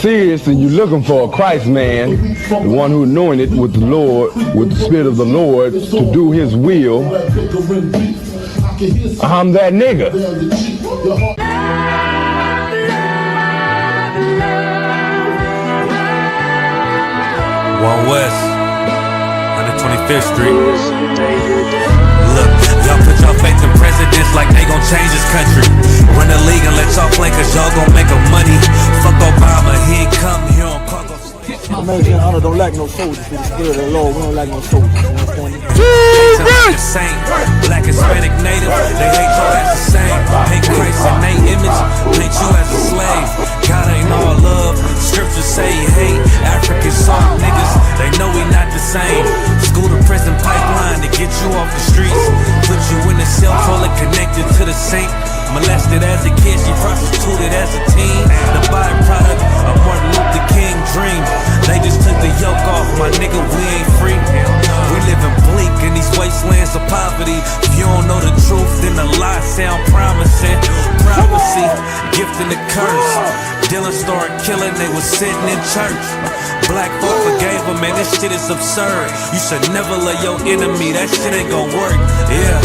Seriously, you're looking for a Christ man, the one who anointed with the Lord, with the Spirit of the Lord, to do His will. I'm that nigga. One West, 125th Street. Look, y'all put y'all faith in presidents like they gon' change this country. Run the league and let y'all play cause y'all gon' make 'em money. Fuck Obama, he ain't come here on cargo. American honor don't like no soldiers. For the spirit of the Lord, we don't like no soldiers. You understand me? Saint, black, Hispanic, native, they hate y'all as the same. Hate Christ in they image, hate you as a slave. God ain't all love, scriptures say he hate African soft niggas, they know we not the same. School to prison pipeline to get you off the streets. Put you in the cell toilet connected to the sink. Molested as a kid, she prostituted as a teen. The byproduct of Martin Luther King dream. They just took the yoke off, my nigga, we ain't free. We living bleak in these wastelands of poverty. If you don't know the truth, then the lies sound promising. Prophecy, gift and the curse. Dylan started killing, they was sitting in church. Black folk forgave him, man, this shit is absurd. You should never love your enemy, that shit ain't gon' work. Yeah,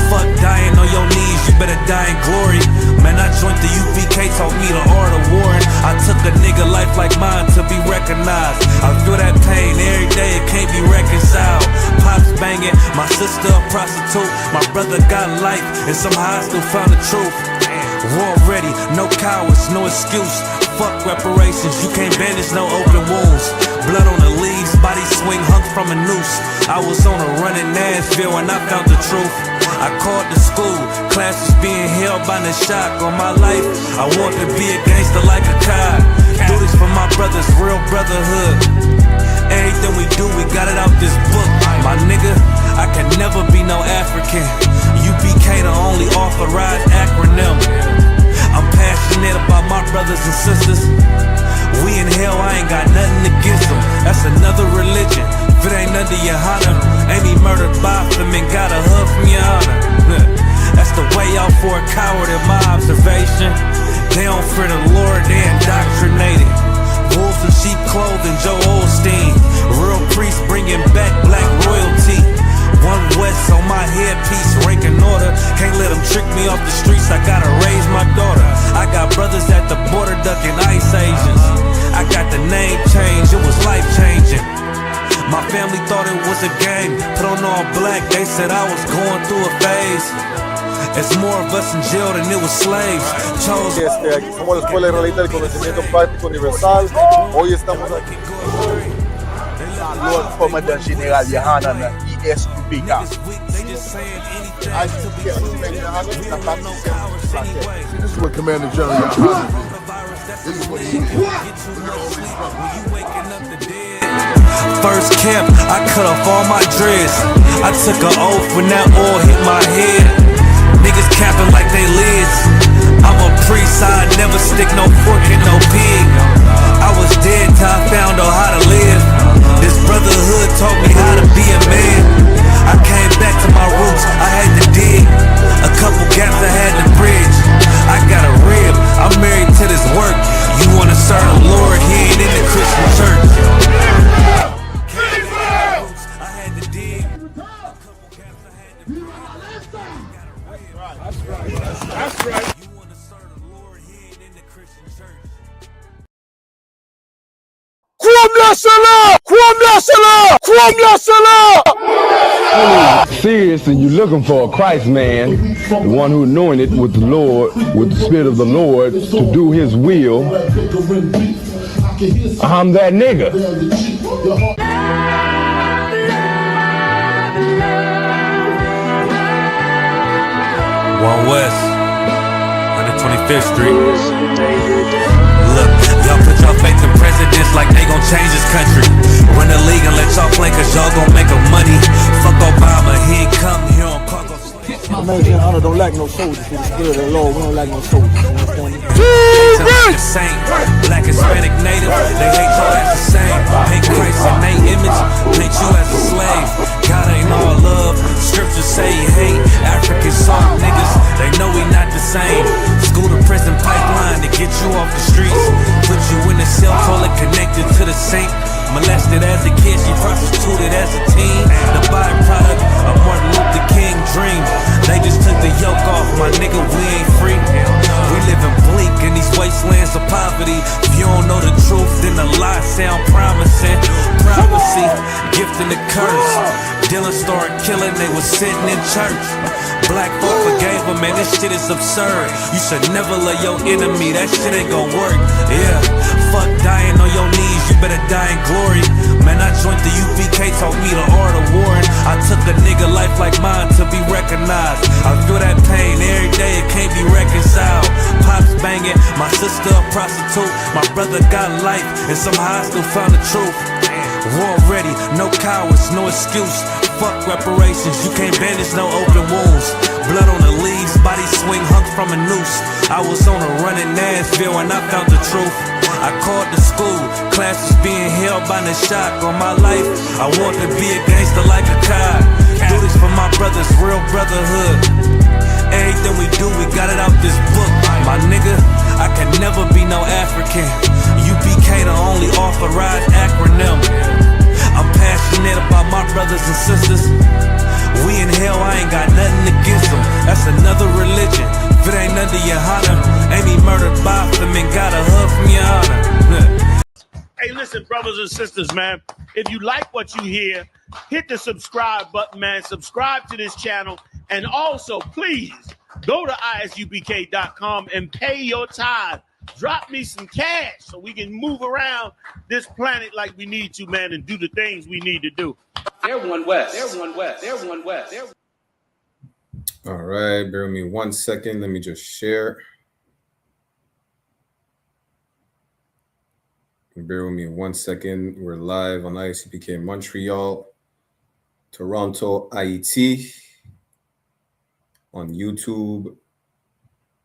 fuck dying on your knees, you better die in glory. Man, I joined the UPK, taught me the art of warring. I took a nigga life like mine to be recognized. I feel that pain every day, it can't be reconciled. Pops banging, my sister a prostitute. My brother got life, and somehow I still found the truth. War ready, no cowards, no excuse. Fuck reparations, you can't bandage no open wounds. Blood on the leaves, body swing hung from a noose. I was on a run in Nashville when I found the truth. I called the school, classes being held by the shock on my life. I want to be a gangster like a cop. Do this for my brothers, real brotherhood. Everything we do, we got it out this book. My nigga, I can never be no African. UPK the only authorized acronym. I'm passionate about my brothers and sisters. We in hell, I ain't got nothing against them. That's another religion. If it ain't under YAHANNA, ain't he murdered by them and got a hug from YAHANNA. That's the way out for a coward in my observation. They don't fear the Lord, they indoctrinated. Wolves in sheep clothing, Joe Osteen. Real priests bringing back black royalty. One West on my headpiece, ranking order. Can't let them trick me off the streets, I gotta raise my daughter. I got brothers at the border ducking ICE agents. I got the name change, it was life changing. My family thought it was a game, put on all black, they said I was going through a phase. It's more of us in jail than it was slaves. Aquí somos la Escuela Israelita del Conocimiento Práctico Universal. Hoy estamos aquí. Lord Commandant General YAHANNA, I.S.U.P.K. This is what Commander General YAHANNA did. This is what he did. First camp, I cut off all my dreads. I took an oath when that oil hit my head. Niggas capping like they lids. I'm a priest, I never stick no fork in no pig. I was dead till I found out how to live. This brotherhood taught me how to be a man. I came back to my roots, I had to dig. A couple gaps I had to bridge. I got a rib, I'm married to this work. You wanna serve the Lord, he ain't in the Christian church. I had to dig. That's right. You wanna serve the Lord, he ain't in the Christian church. Seriously, you're looking for a Christ man, the one who anointed with the Lord, with the Spirit of the Lord, to do His will. I'm that nigga. One West, 125th Street. Look, y'all put y'all faith in presidents like they gon' change this country. Run the league and let y'all play cause y'all gon' make 'em money. Fuck Obama, he ain't come here on cargo. American honor don't like no soldiers. For the spirit of the Lord, we don't like no soldiers. You understand me? Saint, black, Hispanic, native, they hate y'all as the same. Hate Christ in they image, hate you as a slave. God ain't all love, scriptures say he hate African soft niggas, they know we not the same. School to prison pipeline to get you off the streets. Put you in a cell, toilet connected to the sink. Molested as a kid, she prostituted as a teen. The byproduct of Martin Luther King dream. They just took the yoke off, my nigga, we ain't free. We living bleak in these wastelands of poverty. If you don't know the truth, then the lies sound promising. Prophecy, gift and the curse. Dylan started killing, they was sitting in church. Black folk forgave him, man, this shit is absurd. You should never love your enemy, that shit ain't gon' work. Yeah, fuck dying on your knees, you better die in glory. Man, I joined the UPK, taught me the art of warring. I took a nigga life like mine to be recognized. I feel that pain every day, it can't be reconciled. Pops banging, my sister a prostitute. My brother got life, and somehow I still found the truth. War ready, no cowards, no excuse. Fuck reparations, you can't bandage no open wounds. Blood on the leaves, body swing hung from a noose. I was on a run in Nashville and I found the truth. I called the school, classes being held by the shock on my life. I want to be a gangster like a cop. Do this for my brothers, real brotherhood. Everything we do, we got it out this book. My nigga, I can never be no African. UPK the only authorized acronym. I'm passionate about my brothers and sisters. We in hell, I ain't got nothing against them. That's another religion. If it ain't under YAHANNA, ain't he murdered by them and got a hug from YAHANNA. Hey, listen, brothers and sisters, man. If you like what you hear, hit the subscribe button, man. Subscribe to this channel. And also, please, go to isupk.com and pay your tithe. Drop me some cash so we can move around this planet like we need to, man, and do the things we need to do. They're one west. They're one west. They're one west. All right, bear with me 1 second. Let me just share. Bear with me 1 second. We're live on ISUPK Montreal, Toronto, IET, on YouTube,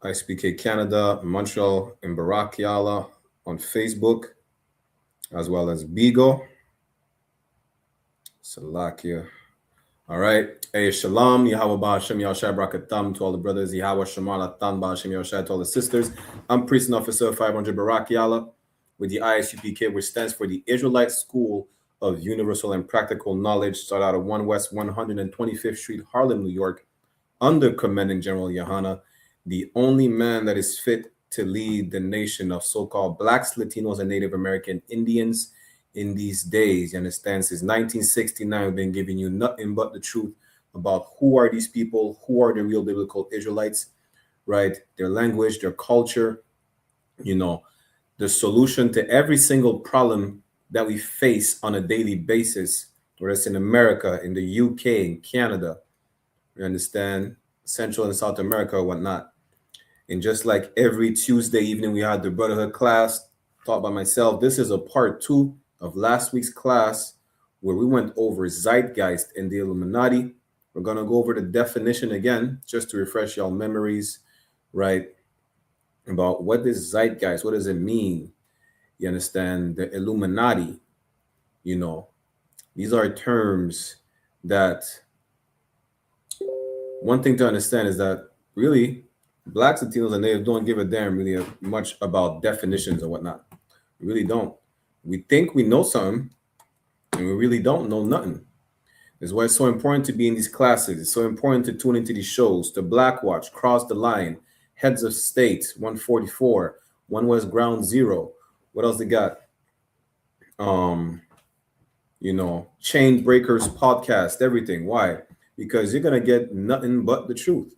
I.S.U.P.K Canada, Montreal, and Barakiala on Facebook, as well as Bigo, Salakia. All right. Hey, Shalom, Yahweh Ba'Hashem Yahushai Brakatam to all the brothers, Yahweh Shemar Latan Ba'Hashem Yahushai to all the sisters. I'm Priest and Officer 500 Barakiala with the I.S.U.P.K, which stands for the Israelite School of Universal and Practical Knowledge, started out of 1 West 125th Street, Harlem, New York, under Commanding General YAHANNA, the only man that is fit to lead the nation of so-called Blacks, Latinos, and Native American Indians in these days. You understand? Since 1969, we've been giving you nothing but the truth about who are these people, who are the real biblical Israelites, right? Their language, their culture, you know, the solution to every single problem that we face on a daily basis, whether it's in America, in the UK, in Canada, you understand, Central and South America or whatnot. And just like every Tuesday evening, we had the Brotherhood class taught by myself. This is a part 2 of last week's class where we went over Zeitgeist and the Illuminati. We're going to go over the definition again, just to refresh y'all memories, right? About what is Zeitgeist, what does it mean? You understand? The Illuminati, you know, these are terms that one thing to understand is that really Blacks, Latinos, and Natives don't give a damn really much about definitions or whatnot. We really don't. We think we know something, and we really don't know nothing. That's why it's so important to be in these classes. It's so important to tune into these shows, to Black Watch, Cross the Line, Heads of State, 144, 1 West Ground Zero. What else they got? You know, Chain Breakers podcast, everything. Why? Because you're going to get nothing but the truth.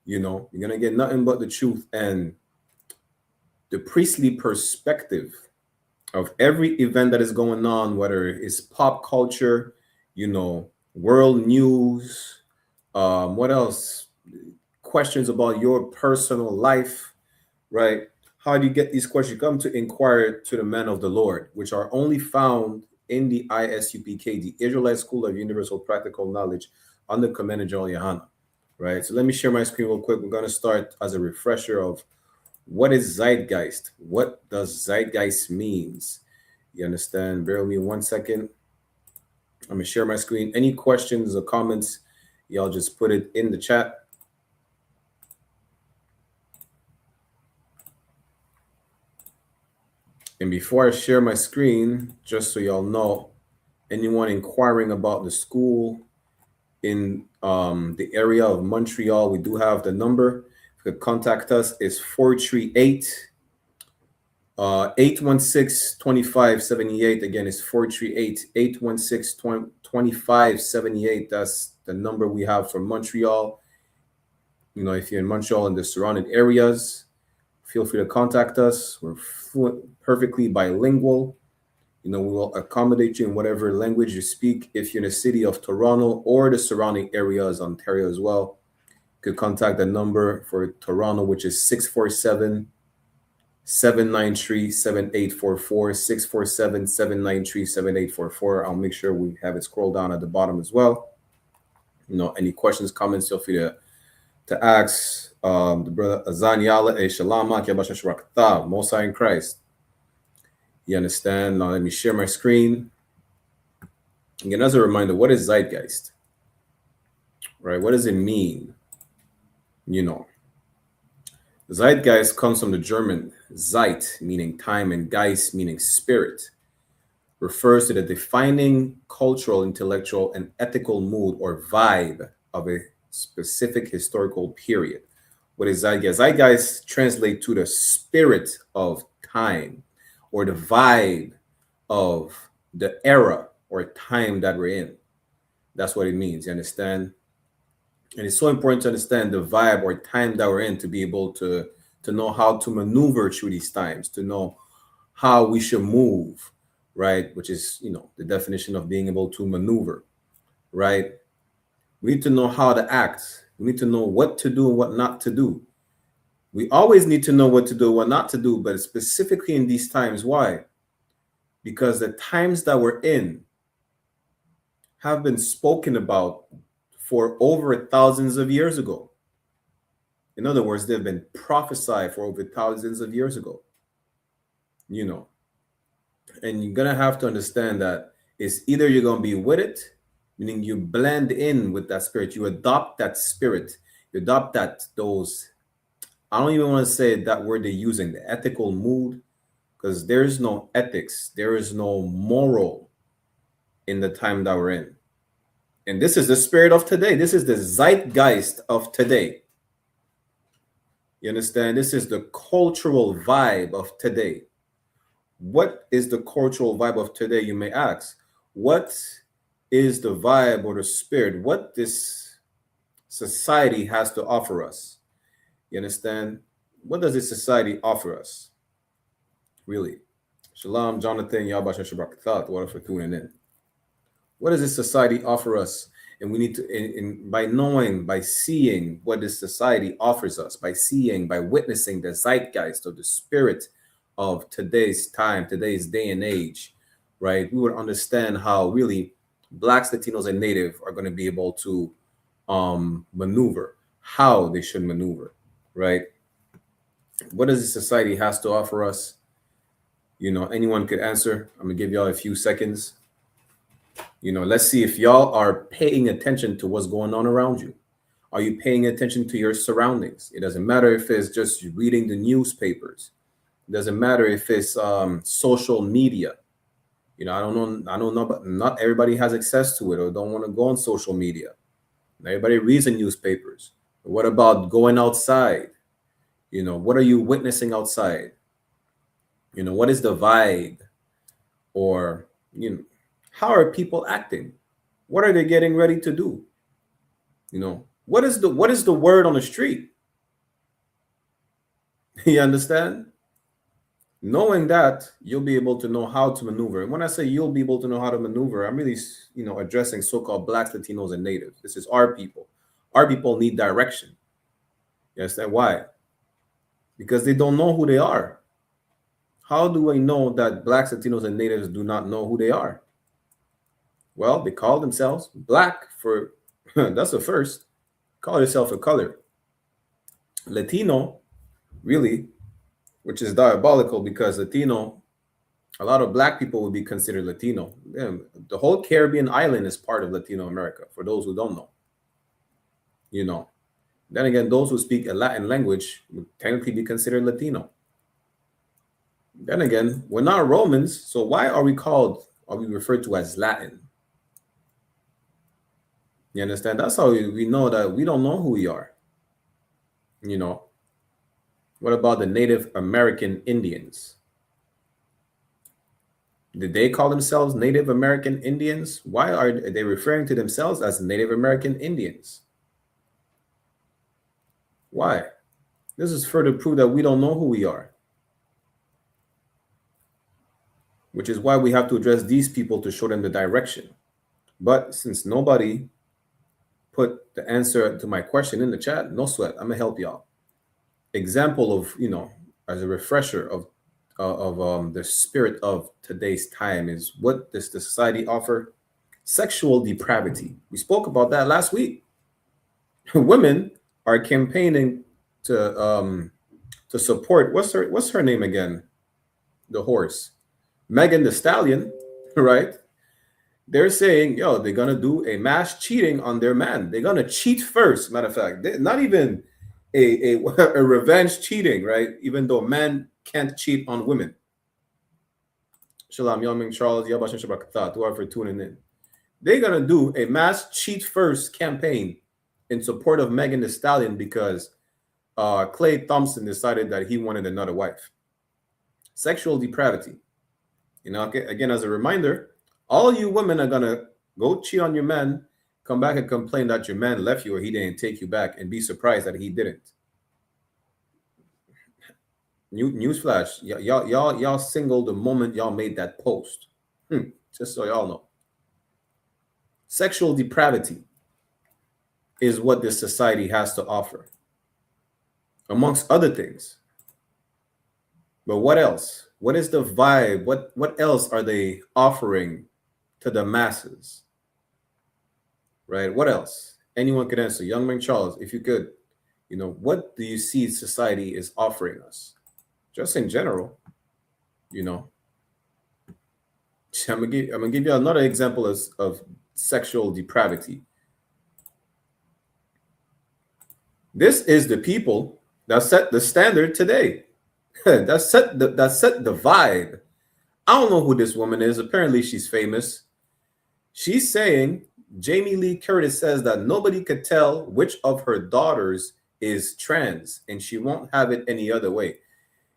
You know, you're going to get nothing but the truth and the priestly perspective of every event that is going on, whether it's pop culture, you know, world news, what else? Questions about your personal life, right? How do you get these questions? You come to inquire to the men of the Lord, which are only found in the I.S.U.P.K, the Israelite School of Universal Practical Knowledge, under Commander General YAHANNA, right? So let me share my screen real quick. We're going to start as a refresher of what is Zeitgeist? What does Zeitgeist means? You understand? Bear with me 1 second. I'm going to share my screen. Any questions or comments, y'all just put it in the chat. And before I share my screen, just so y'all know, anyone inquiring about the school in the area of Montreal, we do have the number. If you could contact us, it's 438 816-2578. Again, it's 438-816-2578. That's the number we have for Montreal. You know, if you're in Montreal and the surrounding areas, feel free to contact us. We're perfectly bilingual. You know, we will accommodate you in whatever language you speak. If you're in the city of Toronto or the surrounding areas, Ontario as well, you could contact the number for Toronto, which is 647-793-7844, 647-793-7844. I'll make sure we have it scroll down at the bottom as well. You know, any questions, comments, feel free to ask the brother Azaniala Shalama Kyabashashrakta, Most High in Christ. You understand? Now let me share my screen. Again, as a reminder, what is Zeitgeist? Right? What does it mean? You know, Zeitgeist comes from the German Zeit, meaning time, and Geist, meaning spirit. Refers to the defining cultural, intellectual, and ethical mood or vibe of a specific historical period. What is Zeitgeist? Zeitgeist translates to the spirit of time, or the vibe of the era or time that we're in. That's what it means. You understand? And it's so important to understand the vibe or time that we're in to be able to know how to maneuver through these times, to know how we should move, right? Which is, you know, the definition of being able to maneuver, right? We need to know how to act. We need to know what to do and what not to do. We always need to know what to do and what not to do, but specifically in these times. Why? Because the times that we're in have been spoken about for over thousands of years ago. In other words, they've been prophesied for over thousands of years ago. You know, and you're going to have to understand that it's either you're going to be with it, meaning you blend in with that spirit, you adopt that spirit, you adopt those, I don't even want to say that word they're using, the ethical mood, because there's no ethics, there is no moral in the time that we're in. And this is the spirit of today. This is the zeitgeist of today. You understand? This is the cultural vibe of today. What is the cultural vibe of today, you may ask? What is the vibe or the spirit? What this society has to offer us? You understand? What does this society offer us? Really? Shalom, Jonathan, Yabasha Shabbat, what for tuning in? What does this society offer us? And we need to, by knowing, by seeing what this society offers us, by seeing, by witnessing the zeitgeist or the spirit of today's time, today's day and age, right? We would understand how really Blacks, Latinos, and Native are going to be able to maneuver, how they should maneuver, right? What does this society has to offer us? You know, anyone could answer. I'm going to give y'all a few seconds. You know, let's see if y'all are paying attention to what's going on around you. Are you paying attention to your surroundings? It doesn't matter if it's just reading the newspapers. It doesn't matter if it's social media. You know, I don't know, but not everybody has access to it or don't want to go on social media. Everybody reads the newspapers. But what about going outside? You know, what are you witnessing outside? You know, what is the vibe? Or, you know, how are people acting? What are they getting ready to do? You know, what is the word on the street? You understand? Knowing that, you'll be able to know how to maneuver. And when I say you'll be able to know how to maneuver, I'm really, you know, addressing so-called Blacks, Latinos, and Natives. This is our people. Our people need direction. You understand why? Because they don't know who they are. How do I know that Blacks, Latinos, and Natives do not know who they are? Well, they call themselves Black for, that's the first. Call yourself a color. Latino, really, which is diabolical because Latino, a lot of Black people would be considered Latino. The whole Caribbean island is part of Latino America, for those who don't know. You know, then again, those who speak a Latin language would technically be considered Latino. Then again, we're not Romans, so why are we referred to as Latin? You understand? That's how we know that we don't know who we are. You know, what about the Native American Indians? Did they call themselves Native American Indians? Why are they referring to themselves as Native American Indians? Why? This is further proof that we don't know who we are. Which is why we have to address these people to show them the direction. But since nobody put the answer to my question in the chat, no sweat, I'm gonna help y'all. Example of, as a refresher of the spirit of today's time is, what does the society offer? Sexual depravity. We spoke about that last week. Women are campaigning to support, what's her name again? The horse, Megan Thee Stallion, right? They're saying, they're gonna do a mass cheating on their man. They're gonna cheat first. Matter of fact, not even a revenge cheating, right? Even though men can't cheat on women. Shalom, Yom Charles, Yabashim Shabbat, whoever tuning in. They're gonna do a mass cheat first campaign in support of Megan Thee Stallion because Clay Thompson decided that he wanted another wife. Sexual depravity. Again, as a reminder, all you women are gonna go cheat on your man, come back and complain that your man left you or he didn't take you back, and be surprised that he didn't. Newsflash, y'all single the moment y'all made that post. Just so y'all know. Sexual depravity is what this society has to offer, amongst other things. But what else? What is the vibe? What else are they offering to the masses? Right? What else? Anyone could answer. Young Man Charles, if you could, what do you see society is offering us? Just in general, I'm gonna give you another example of sexual depravity. This is the people that set the standard today. that set the vibe. I don't know who this woman is. Apparently, she's famous. She's saying, Jamie Lee Curtis says that nobody could tell which of her daughters is trans, and she won't have it any other way.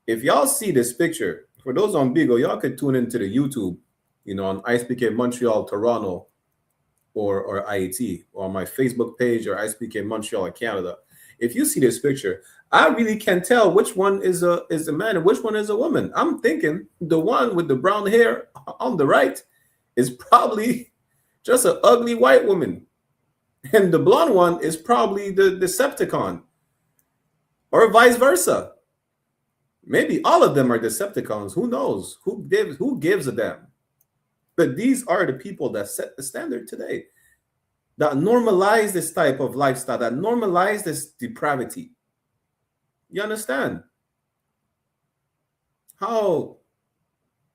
If y'all see this picture, for those on Bigo, y'all could tune into the YouTube, on I.S.U.P.K Montreal, Toronto, or IET, or on my Facebook page, or I.S.U.P.K Montreal in Canada. If you see this picture, I really can't tell which one is a man and which one is a woman. I'm thinking the one with the brown hair on the right is probably just an ugly white woman, and the blonde one is probably the Decepticon, or vice versa. Maybe all of them are Decepticons. Who knows? Who gives a damn? But these are the people that set the standard today, that normalize this type of lifestyle, that normalize this depravity. You understand? How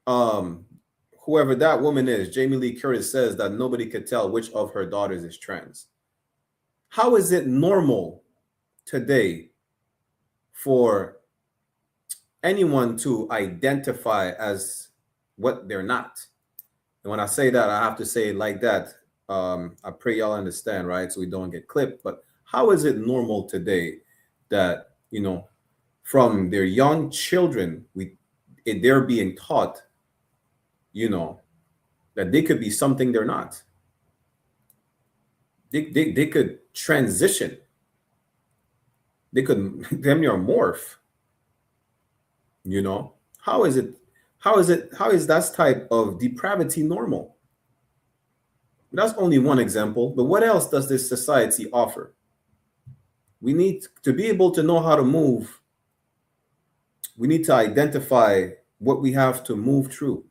whoever that woman is, Jamie Lee Curtis, says that nobody could tell which of her daughters is trans. How is it normal today for anyone to identify as what they're not? And when I say that, I have to say it like that. I pray y'all understand, right? So we don't get clipped. But how is it normal today that, from their young children, they're being taught, that they could be something they're not? They could transition. They could damn near morph. How is that type of depravity normal? That's only one example, but what else does this society offer? We need to be able to know how to move. We need to identify what we have to move through.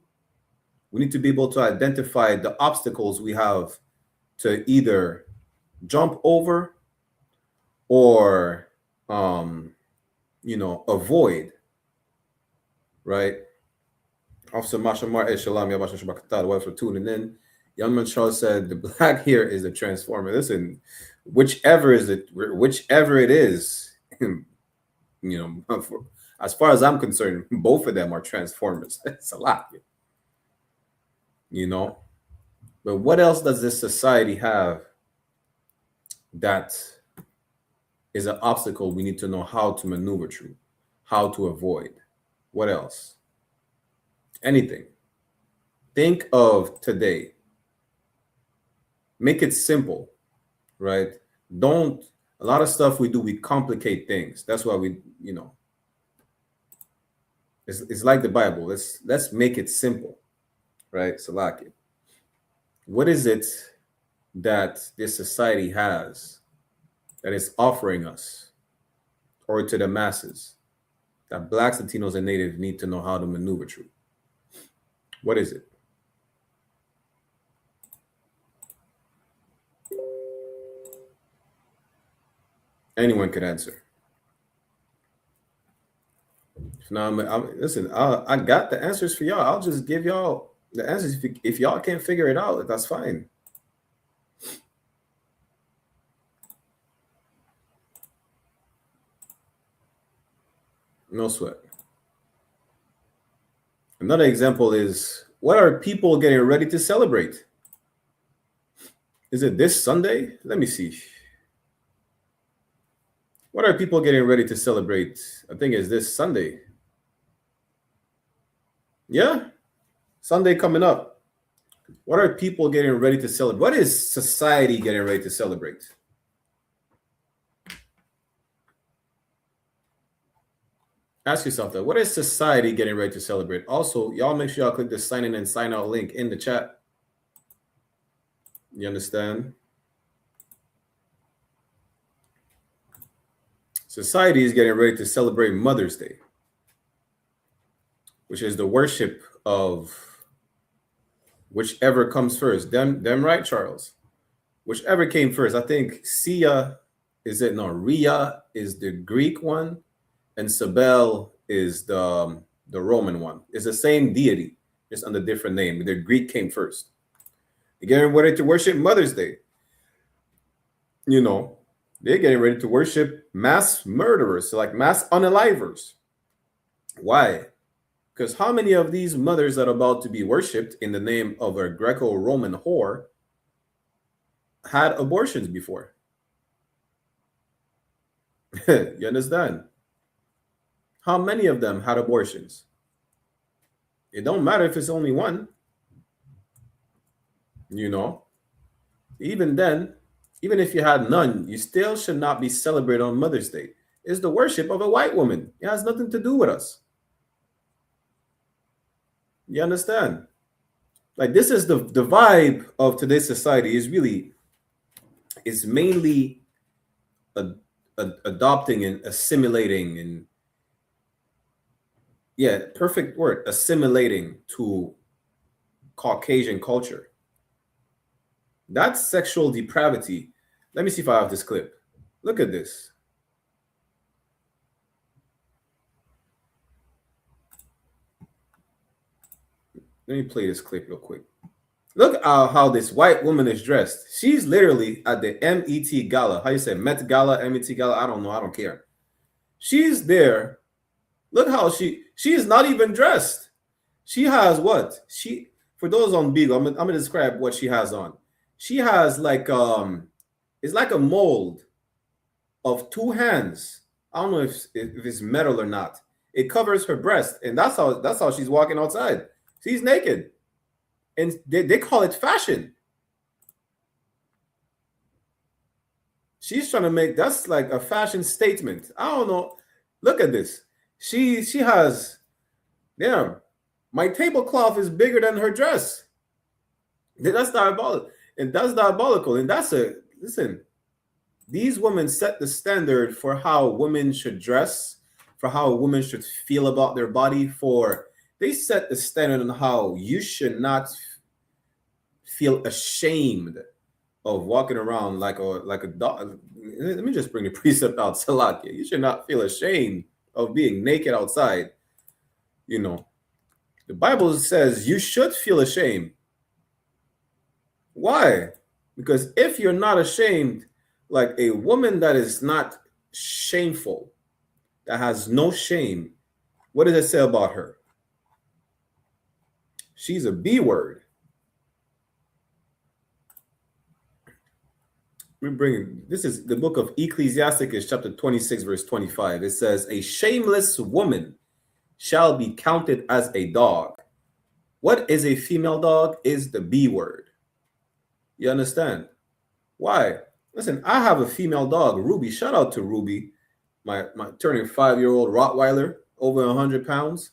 We need to be able to identify the obstacles we have to either jump over or, avoid, right? Officer Mashamar Eshalam, Yabashim Shabbat, wife for tuning in. Young Man Charles said the black hair is the transformer. Listen, whichever it is, I As far as I'm concerned, both of them are transformers. It's a lot, you know. But what else does this society have that is an obstacle we need to know how to maneuver through, how to avoid? What else? Anything. Think of today. Make it simple, right? A lot of stuff we do, we complicate things. That's why we, it's like the Bible. Let's make it simple, right? Salaki. What is it that this society has that is offering us or to the masses that Blacks, Latinos, and Natives need to know how to maneuver through? What is it? Anyone could answer. Now, listen, I got the answers for y'all. I'll just give y'all the answers. If y'all can't figure it out, that's fine. No sweat. Another example is, what are people getting ready to celebrate? Is it this Sunday? Let me see. What are people getting ready to celebrate? I think it's this Sunday. Yeah, Sunday coming up. What are people getting ready to celebrate? What is society getting ready to celebrate? Ask yourself that. What is society getting ready to celebrate? Also, y'all make sure y'all click the sign in and sign out link in the chat. You understand? Society is getting ready to celebrate Mother's Day, which is the worship of whichever comes first. Them right, Charles? Whichever came first. I think Sia Rhea is the Greek one, and Sabel is the Roman one. It's the same deity, just under different name. The Greek came first. They're getting ready to worship Mother's Day. They're getting ready to worship mass murderers, so like mass unalivers. Why? Because how many of these mothers that are about to be worshipped in the name of a Greco-Roman whore had abortions before? You understand? How many of them had abortions? It don't matter if it's only one. Even then, even if you had none, you still should not be celebrated on Mother's Day. It's the worship of a white woman. It has nothing to do with us. You understand? Like, this is the vibe of today's society is mainly adopting and assimilating and perfect word, assimilating to Caucasian culture. That's sexual depravity. Let me see if I have this clip. Look at this. Let me play this clip real quick. Look how this white woman is dressed. She's literally at the MET Gala. How you say Met Gala, MET Gala? I don't know. I don't care. She's there. Look how she is not even dressed. She has what? For those on Beagle, I'm gonna describe what she has on. She has like it's like a mold of two hands. I don't know if it's metal or not. It covers her breast, and that's how she's walking outside. She's naked, and they call it fashion. She's trying to make that's like a fashion statement. I don't know. Look at this. She has, my tablecloth is bigger than her dress. That's diabolical. And that's diabolical. And listen, these women set the standard for how women should dress, for how women should feel about their body, they set the standard on how you should not feel ashamed of walking around like a dog. Let me just bring the precept out, Salakia. You should not feel ashamed of being naked outside. The Bible says you should feel ashamed. Why? Because if you're not ashamed, like a woman that is not shameful, that has no shame, What does it say about her? She's a B word. This is the book of Ecclesiasticus, chapter 26, verse 25. It says, a shameless woman shall be counted as a dog. What is a female dog? Is the B word. You understand? Why? Listen, I have a female dog, Ruby. Shout out to Ruby, my turning 5-year-old Rottweiler, over 100 pounds.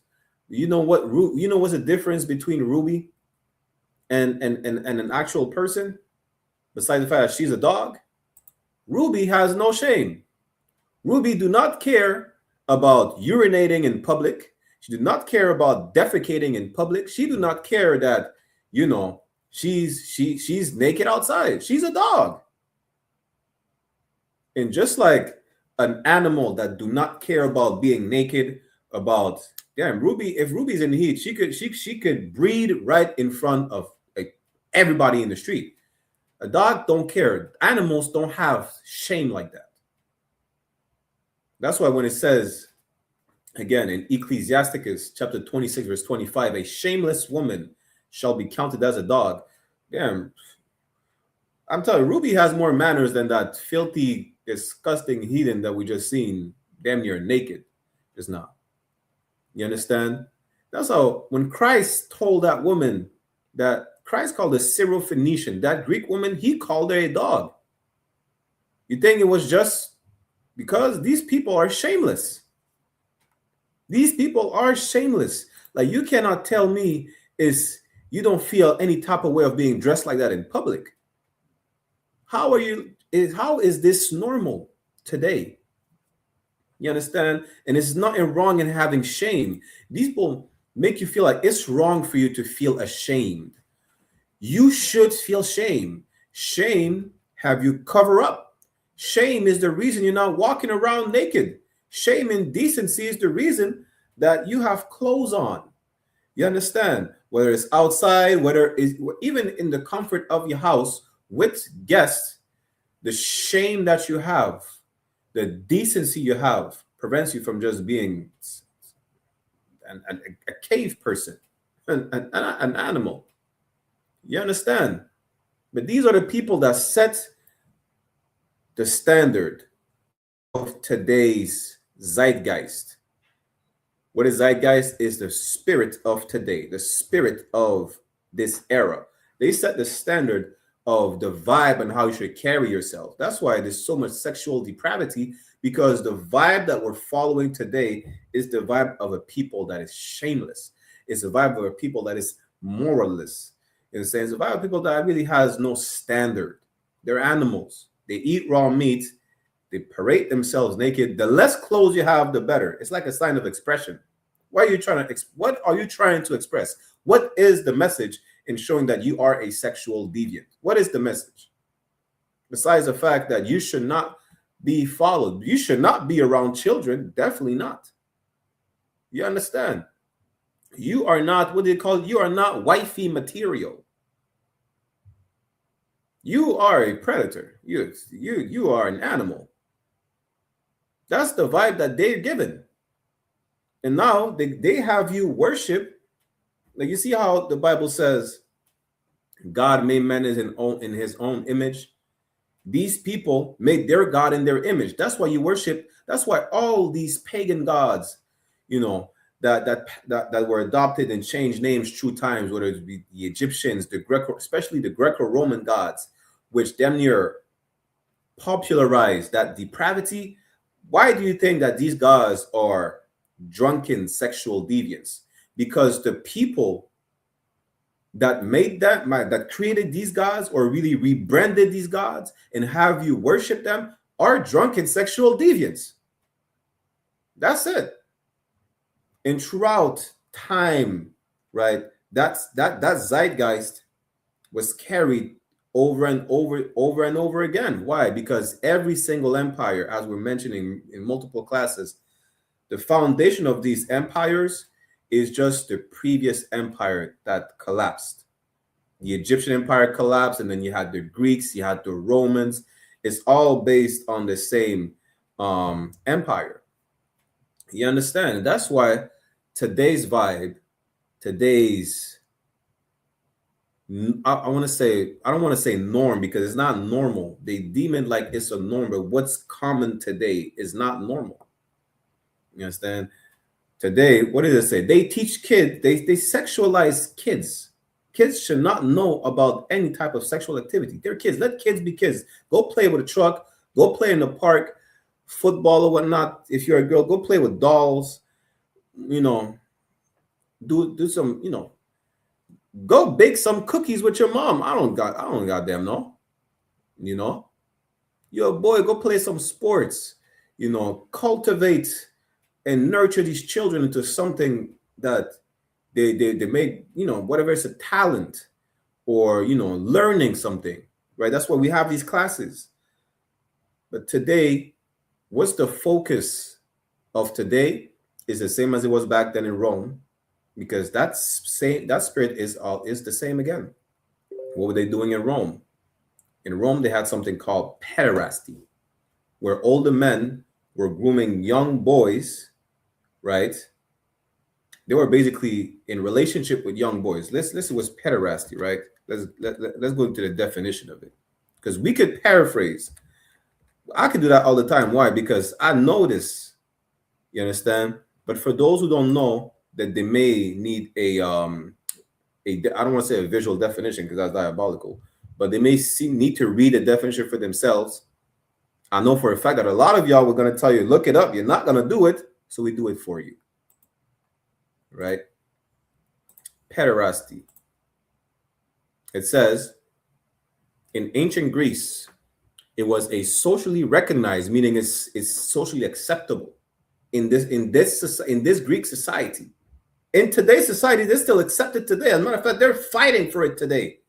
You know what? You know what's the difference between Ruby and an actual person? Besides the fact that she's a dog, Ruby has no shame. Ruby do not care about urinating in public. She do not care about defecating in public. She do not care that, you know, she's naked outside. She's a dog. And just like an animal that do not care about being naked, about Ruby, if Ruby's in the heat, she could breed right in front of like everybody in the street. A dog don't care. Animals don't have shame like that. That's why when it says, again, in Ecclesiasticus chapter 26, verse 25, a shameless woman shall be counted as a dog. Damn, I'm telling you, Ruby has more manners than that filthy, disgusting heathen that we just seen damn near naked just now. You understand? That's how when Christ told that woman that Christ called a Syrophoenician, that Greek woman, he called her a dog. You think it was just because these people are shameless? These people are shameless. Like, you cannot tell me you don't feel any type of way of being dressed like that in public. How is this normal today? You understand? And it's nothing wrong in having shame. These people make you feel like it's wrong for you to feel ashamed. You should feel shame. Shame have you cover up. Shame is the reason you're not walking around naked. Shame and decency is the reason that you have clothes on. You understand? Whether it's outside, whether it's even in the comfort of your house with guests, the shame that you have, the decency you have prevents you from just being a cave person, an animal. You understand? But these are the people that set the standard of today's zeitgeist. What is zeitgeist? Is the spirit of today, the spirit of this era. They set the standard of the vibe and how you should carry yourself. That's why there's so much sexual depravity, because the vibe that we're following today is the vibe of a people that is shameless. It's a vibe of a people that is moralless. In a sense, a vibe of people that really has no standard. They're animals. They eat raw meat. They parade themselves naked. The less clothes you have, the better. It's like a sign of expression. What are you trying to express? What is the message in showing that you are a sexual deviant? What is the message? Besides the fact that you should not be followed. You should not be around children. Definitely not. You understand? You are not, what do they call it? You are not wifey material. You are a predator. You are an animal. That's the vibe that they're given. And now they have you worship. Like, you see how the Bible says God made man in his own image. These people made their God in their image. That's why you worship. That's why all these pagan gods, you know, that were adopted and changed names through times, whether it be the Egyptians, especially the Greco-Roman gods, which damn near popularized that depravity. Why do you think that these gods are drunken sexual deviants? Because the people that made that created these gods, or really rebranded these gods and have you worship them, are drunken sexual deviants. That's it. And throughout time, right, that zeitgeist was carried over and over again. Why? Because every single empire, as we're mentioning in multiple classes, the foundation of these empires is just the previous empire that collapsed. The Egyptian empire collapsed, and then you had the Greeks, you had the Romans. It's all based on the same empire. You understand? That's why today's vibe, today's I want to say, I don't want to say norm because it's not normal. They deem it like it's a norm, but what's common today is not normal. You understand? Today, what did it say? They teach kids, they sexualize kids. Kids should not know about any type of sexual activity. They're kids. Let kids be kids. Go play with a truck. Go play in the park, football or whatnot. If you're a girl, go play with dolls. You know, do some, go bake some cookies with your mom. I don't goddamn know. You're a boy, go play some sports. Cultivate and nurture these children into something that they make, whatever, it's a talent or, learning something, right? That's why we have these classes. But today, what's the focus of today is the same as it was back then in Rome, because that spirit is the same again. What were they doing in Rome? In Rome, they had something called pederasty, where older men were grooming young boys, right? They were basically in relationship with young boys. Let's see what's pederasty, right? Let's go into the definition of it, because we could paraphrase. I could do that all the time. Why? Because I know this. You understand? But for those who don't know, that they may need I don't want to say a visual definition because that's diabolical, but they may need to read a definition for themselves. I know for a fact that a lot of y'all were going to tell you, look it up. You're not going to do it, so we do it for you. Right? Pederasty. It says, in ancient Greece, it was a socially recognized, meaning it's socially acceptable in this Greek society. In today's society, they're still accepted today. As a matter of fact, they're fighting for it today.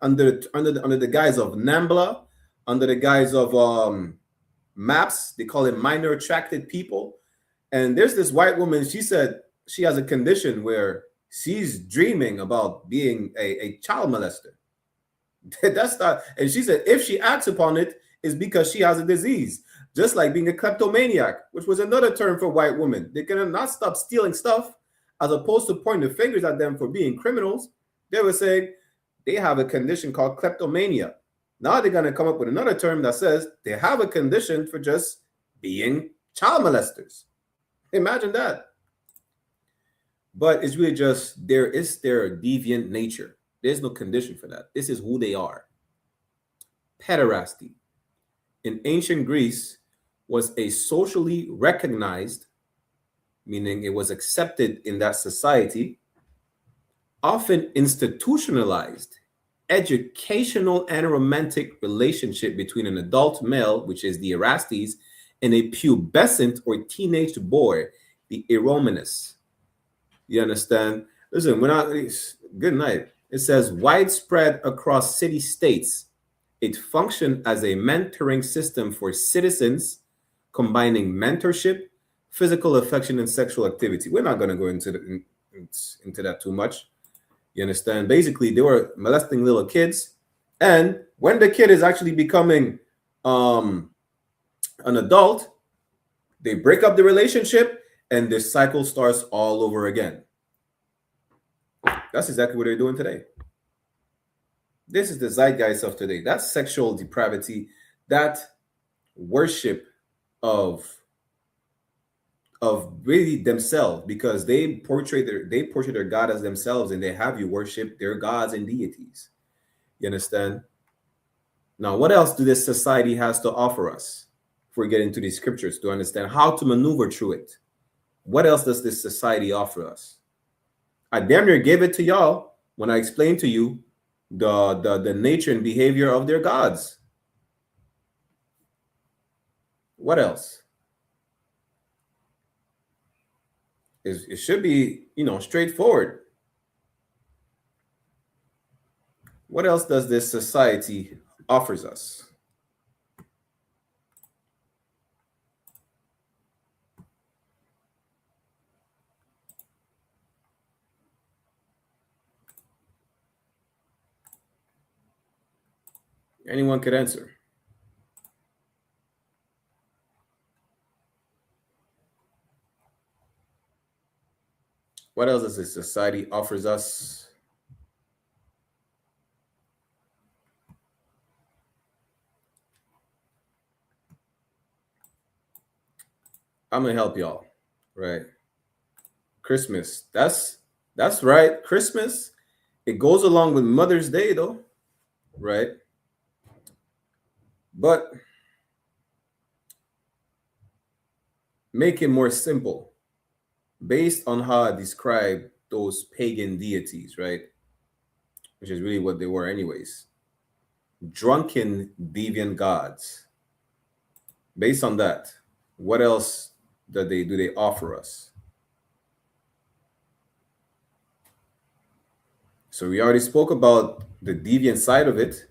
Under the guise of NAMBLA, under the guise of MAPS, they call it minor attracted people. And there's this white woman, she said she has a condition where she's dreaming about being a child molester. That's not, and she said if she acts upon it, it's because she has a disease. Just like being a kleptomaniac, which was another term for white women. They cannot stop stealing stuff. As opposed to pointing the fingers at them for being criminals, they were saying they have a condition called kleptomania. Now they're going to come up with another term that says they have a condition for just being child molesters. Imagine that. But it's really just their deviant nature. There's no condition for that. This is who they are. Pederasty in ancient Greece was a socially recognized, meaning it was accepted in that society, often institutionalized, educational and romantic relationship between an adult male, which is the Erastes, and a pubescent or teenage boy, the Eromenus. You understand? Listen, good night. It says widespread across city-states. It functioned as a mentoring system for citizens, combining mentorship, physical affection, and sexual activity. We're not going to go into that too much. You understand? Basically, they were molesting little kids. And when the kid is actually becoming an adult, they break up the relationship and the cycle starts all over again. That's exactly what they're doing today. This is the zeitgeist of today. That's sexual depravity, that worship of really themselves, because they portray their God as themselves, and they have you worship their gods and deities. You understand? Now, what else do this society has to offer us? If we get into these scriptures to understand how to maneuver through it, what else does this society offer us? I damn near gave it to y'all when I explained to you the nature and behavior of their gods. What else? It should be, straightforward. What else does this society offers us? Anyone could answer. What else does this society offers us? I'm gonna help y'all, right? Christmas. That's right. Christmas. It goes along with Mother's Day, though, right? But make it more simple, based on how I describe those pagan deities, right? Which is really what they were, anyways. Drunken, deviant gods. Based on that, what else do they offer us? So we already spoke about the deviant side of it.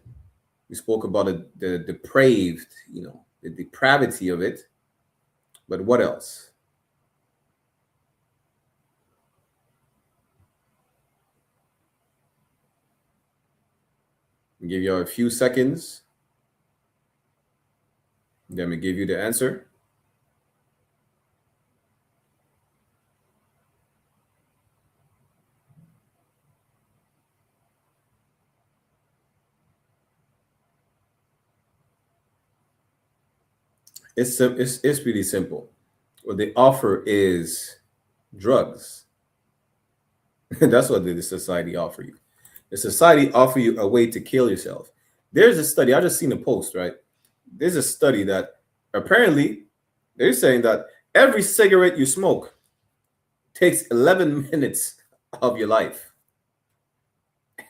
We spoke about the depraved, the depravity of it. But what else? I'll give you a few seconds. Then we give you the answer. It's really simple. What they offer is drugs. That's what the society offer you. The society offer you a way to kill yourself. There's a study. I just seen a post, right? There's a study that apparently they're saying that every cigarette you smoke takes 11 minutes of your life.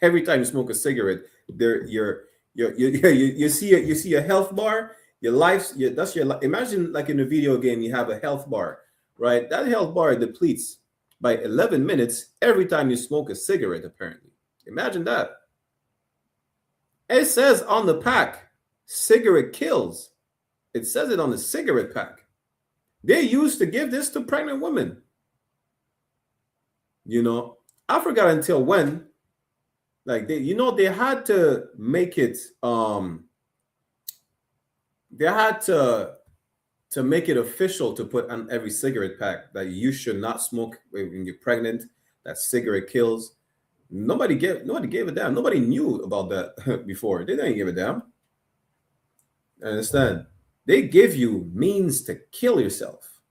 Every time you smoke a cigarette, you see a health bar. Your life, that's your life. Imagine like in a video game, you have a health bar, right? That health bar depletes by 11 minutes every time you smoke a cigarette, apparently. Imagine that. It says on the pack, cigarette kills. It says it on the cigarette pack. They used to give this to pregnant women. I forgot until when, like they had to make it, they had to make it official to put on every cigarette pack that you should not smoke when you're pregnant, that cigarette kills. Nobody gave a damn. Nobody knew about that before. They didn't give a damn. Understand? They give you means to kill yourself.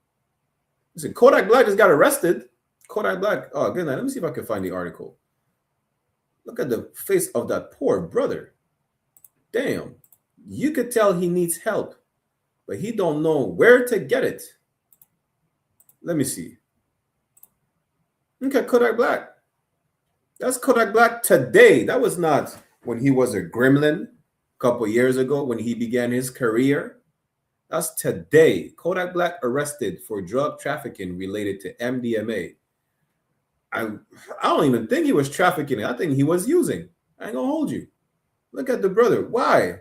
Listen, Kodak Black just got arrested. Kodak Black. Oh, good night. Let me see if I can find the article. Look at the face of that poor brother. Damn. You could tell he needs help, but he don't know where to get it. Let me see. Okay, Kodak Black. That's Kodak Black today. That was not when he was a gremlin a couple years ago when he began his career. That's today. Kodak Black arrested for drug trafficking related to MDMA. I don't even think he was trafficking it. I think he was using. I ain't gonna hold you. Look at the brother. Why?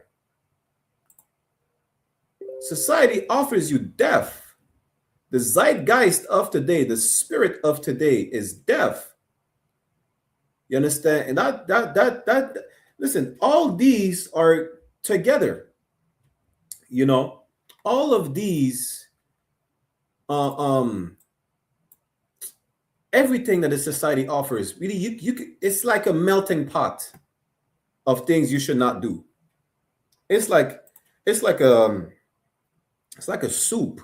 Society offers you death. The zeitgeist of today, the spirit of today is death. You understand? And that listen, all these are together. All of these everything that the society offers, really, it's like a melting pot of things you should not do. It's like a soup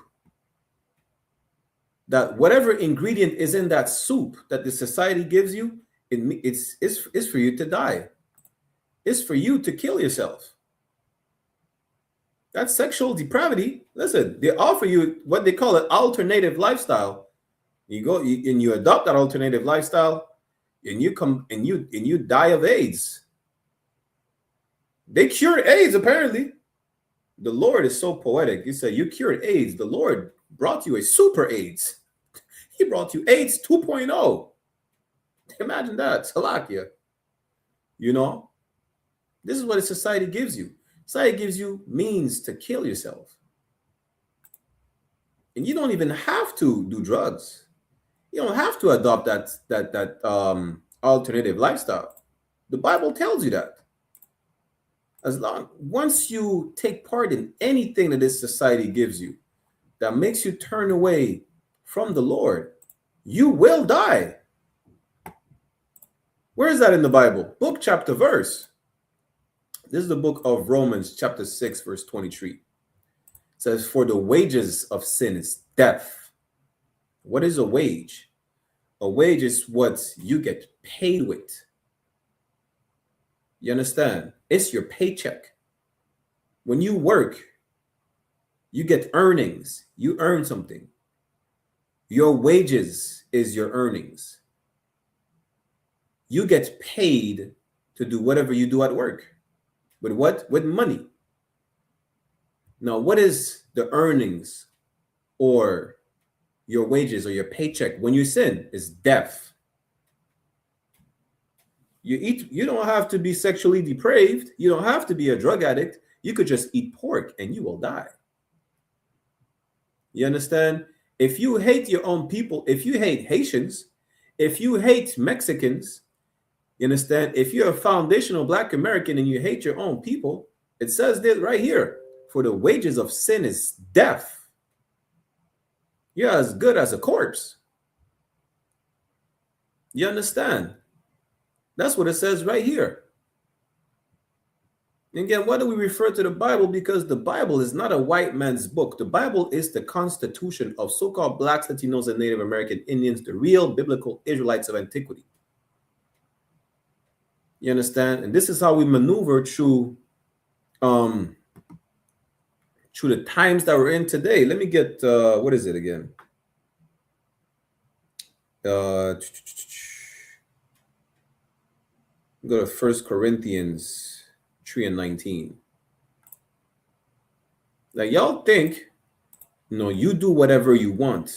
that whatever ingredient is in that soup that the society gives you, it's for you to die. It's for you to kill yourself. That's sexual depravity. Listen, they offer you what they call an alternative lifestyle. You go and you adopt that alternative lifestyle, and you die of AIDS. They cured AIDS, apparently. The Lord is so poetic. He said, you cured AIDS. The Lord brought you a super AIDS. He brought you AIDS 2.0. Imagine that. Salakia. This is what a society gives you. Society gives you means to kill yourself. And you don't even have to do drugs. You don't have to adopt that alternative lifestyle. The Bible tells you that. Once you take part in anything that this society gives you that makes you turn away from the Lord, you will die. Where is that in the Bible? Book, chapter, verse. This is the book of Romans, chapter 6, verse 23. It says, for the wages of sin is death. What is a wage? A wage is what you get paid with. You understand? It's your paycheck. When you work, you get earnings. You earn something. Your wages is your earnings. You get paid to do whatever you do at work. With what? With money. Now, what is the earnings or your wages or your paycheck when you sin? Is death. You eat. You don't have to be sexually depraved. You don't have to be a drug addict. You could just eat pork and you will die. You understand? If you hate your own people, if you hate Haitians, if you hate Mexicans, you understand? If you're a foundational Black American and you hate your own people, it says this right here. For the wages of sin is death. You're as good as a corpse. You understand? That's what it says right here. And again, why do we refer to the Bible? Because the Bible is not a white man's book. The Bible is the constitution of so-called Blacks, Latinos, and Native American Indians, the real biblical Israelites of antiquity. You understand? And this is how we maneuver through the times that we're in today. Let me get, what is it again? Go to 1 Corinthians 3:19. Now, y'all think, you do whatever you want,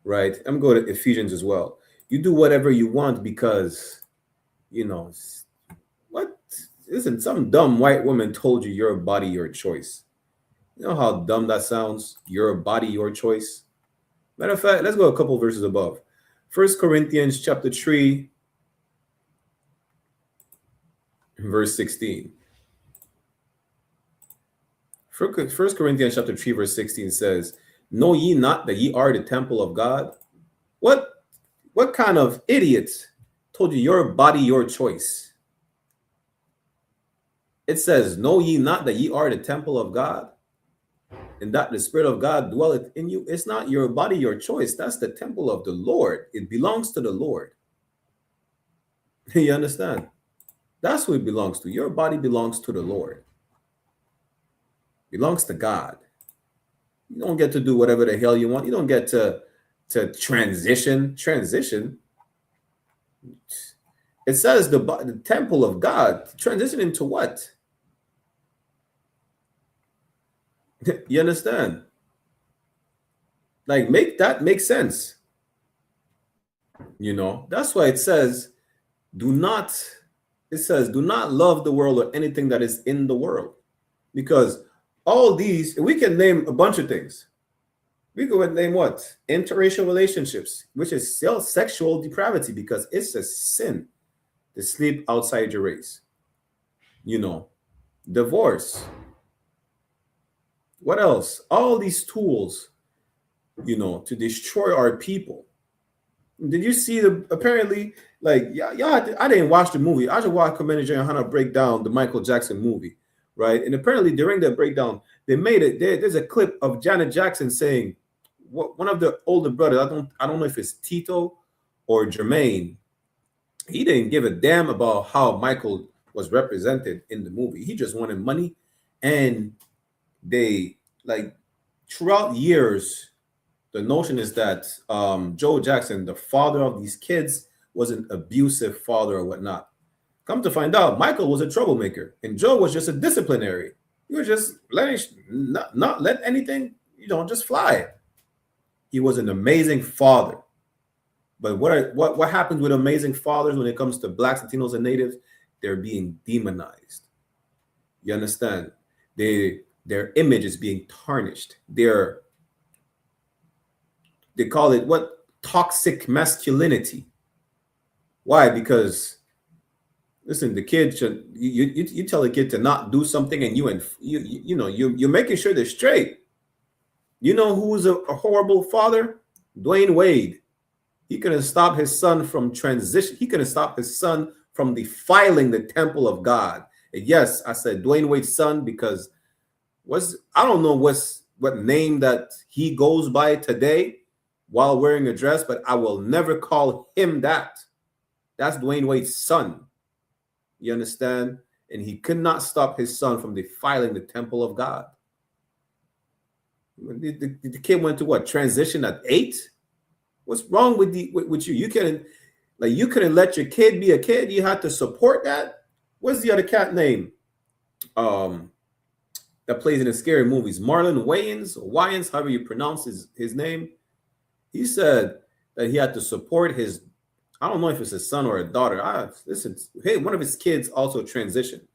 right? I'm going to Ephesians as well. You do whatever you want because, what? Listen, some dumb white woman told you your body, your choice. You know how dumb that sounds? Your body, your choice. Matter of fact, let's go a couple verses above. 1 Corinthians chapter 3, verse 16. 1 Corinthians chapter 3, verse 16 says, know ye not that ye are the temple of God? What kind of idiot told you your body, your choice? It says, know ye not that ye are the temple of God, and that the Spirit of God dwelleth in you? It's not your body, your choice. That's the temple of the Lord. It belongs to the Lord. You understand? That's who it belongs to. Your body belongs to the Lord. Belongs to God. You don't get to do whatever the hell you want. You don't get to transition. It says the temple of God. Transition into what? You understand? Like, make that make sense. That's why it says, do not love the world or anything that is in the world. Because all these, we can name a bunch of things. We could name what? Interracial relationships, which is still sexual depravity because it's a sin to sleep outside your race. Divorce. What else? All these tools, to destroy our people. Did you see apparently, like, I didn't watch the movie. I should watch Commander YAHANNA break down the Michael Jackson movie, right? And apparently during the breakdown, they made it. There's a clip of Janet Jackson saying, one of the older brothers, I don't know if it's Tito or Jermaine, he didn't give a damn about how Michael was represented in the movie. He just wanted money. And they, like, throughout years, the notion is that Joe Jackson, the father of these kids, was an abusive father or whatnot. Come to find out, Michael was a troublemaker, and Joe was just a disciplinary. He was just not let anything, just fly. He was an amazing father. But what happens with amazing fathers when it comes to Blacks, Latinos, and Natives? They're being demonized. You understand? Their image is being tarnished. They call it what? Toxic masculinity. Why? Because, listen, the kid should, you tell the kid to not do something, and you're making sure they're straight. You know who's a horrible father? Dwayne Wade. He couldn't stop his son from transition. He couldn't stop his son from defiling the temple of God. And yes, I said Dwayne Wade's son because I don't know what name that he goes by today while wearing a dress, but I will never call him that. That's Dwayne Wade's son. You understand? And he could not stop his son from defiling the temple of God. The kid went to what? Transition at 8? What's wrong with you? You couldn't let your kid be a kid. You had to support that. What's the other cat name? That plays in the scary movies. Marlon Wayans, however you pronounce his name. He said that he had to support his, I don't know if it's a son or a daughter. Listen, hey, one of his kids also transitioned.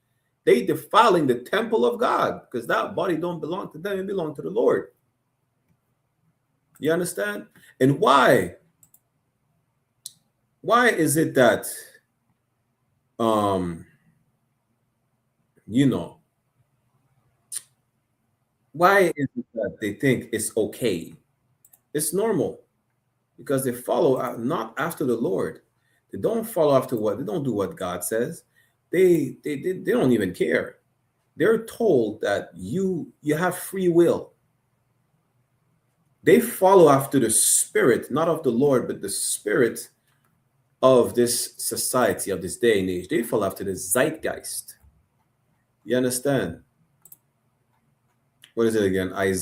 They defiling the temple of God because that body don't belong to them. It belongs to the Lord. You understand? And why? Why is it that, why is it that they think it's okay? It's normal because they follow not after the Lord. They don't follow after they don't do what God says. They don't even care. They're told that you have free will. They follow after the spirit, not of the Lord, but the spirit of this society, of this day and age. They follow after the zeitgeist. You understand? What is it again? I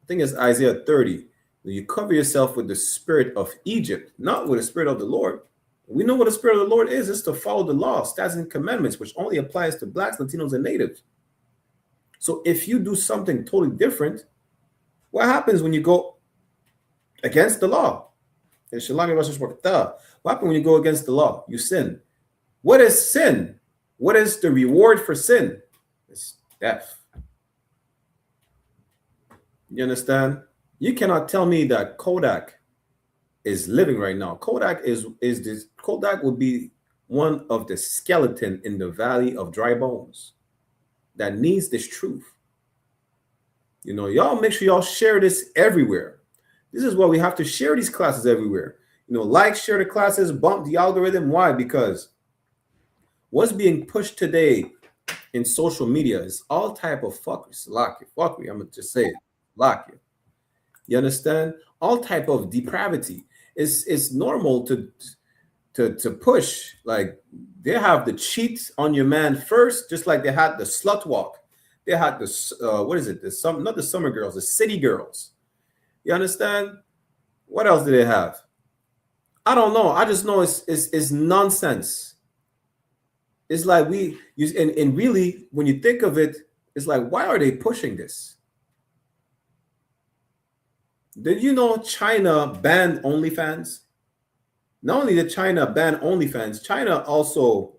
think it's Isaiah 30. You cover yourself with the spirit of Egypt, not with the spirit of the Lord. We know what the spirit of the Lord is. It's to follow the law, statutes, and commandments, which only applies to blacks, Latinos, and natives. So if you do something totally different, what happens when you go against the law? What happens when you go against the law? You sin. What is sin? What is the reward for sin? It's death. You understand? You cannot tell me that Kodak is living right now. Kodak would be one of the skeleton in the valley of dry bones that needs this truth. Y'all make sure y'all share this everywhere. This is why we have to share these classes everywhere. Share the classes, bump the algorithm. Why? Because what's being pushed today in social media is all type of fuckers. Fuckery. I'm gonna just say it. You understand? All type of depravity. It's normal to push. Like they have the cheat on your man first, just like they had the slut walk. They had the not the summer girls, the city girls. You understand? What else do they have? I don't know. I just know it's nonsense. It's like and really, when you think of it, it's like, why are they pushing this? Did you know China banned OnlyFans? Not only did China ban OnlyFans, China also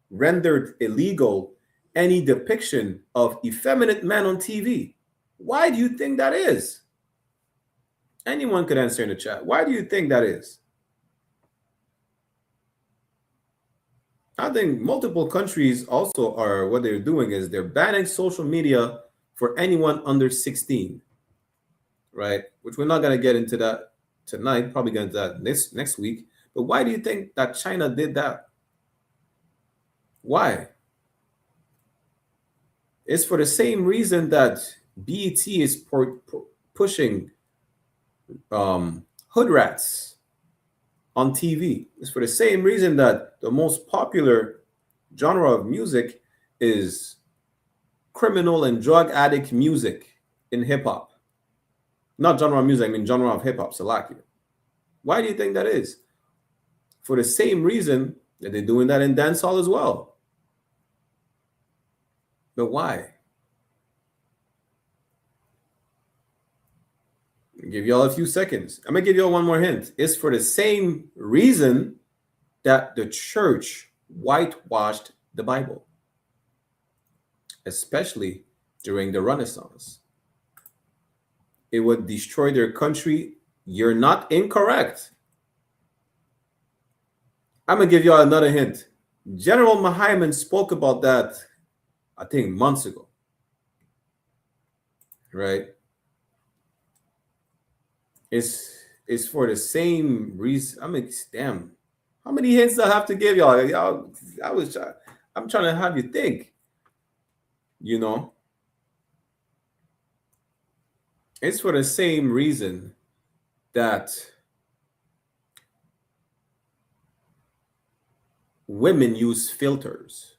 rendered illegal any depiction of effeminate men on TV. Why do you think that is? Anyone could answer in the chat. Why do you think that is? I think multiple countries also are, what they're doing is they're banning social media for anyone under 16, right? Which we're not going to get into that tonight, probably going to that next week. But why do you think that China did that? Why? It's for the same reason that BET is pushing hood rats on TV. It's for the same reason that the most popular genre of music is criminal and drug addict music in hip-hop. Not genre of music, I mean genre of hip-hop, Salakia. Why do you think that is? For the same reason that they're doing that in dancehall as well. But why? I'll give y'all a few seconds. I'm going to give y'all one more hint. It's for the same reason that the church whitewashed the Bible, especially during the Renaissance. It would destroy their country. You're not incorrect. I'm going to give y'all another hint. General Mahayman spoke about that, I think, months ago. Right? It's for the same reason. I mean, damn, how many hints do I have to give y'all? I'm trying to have you think. You know, it's for the same reason that women use filters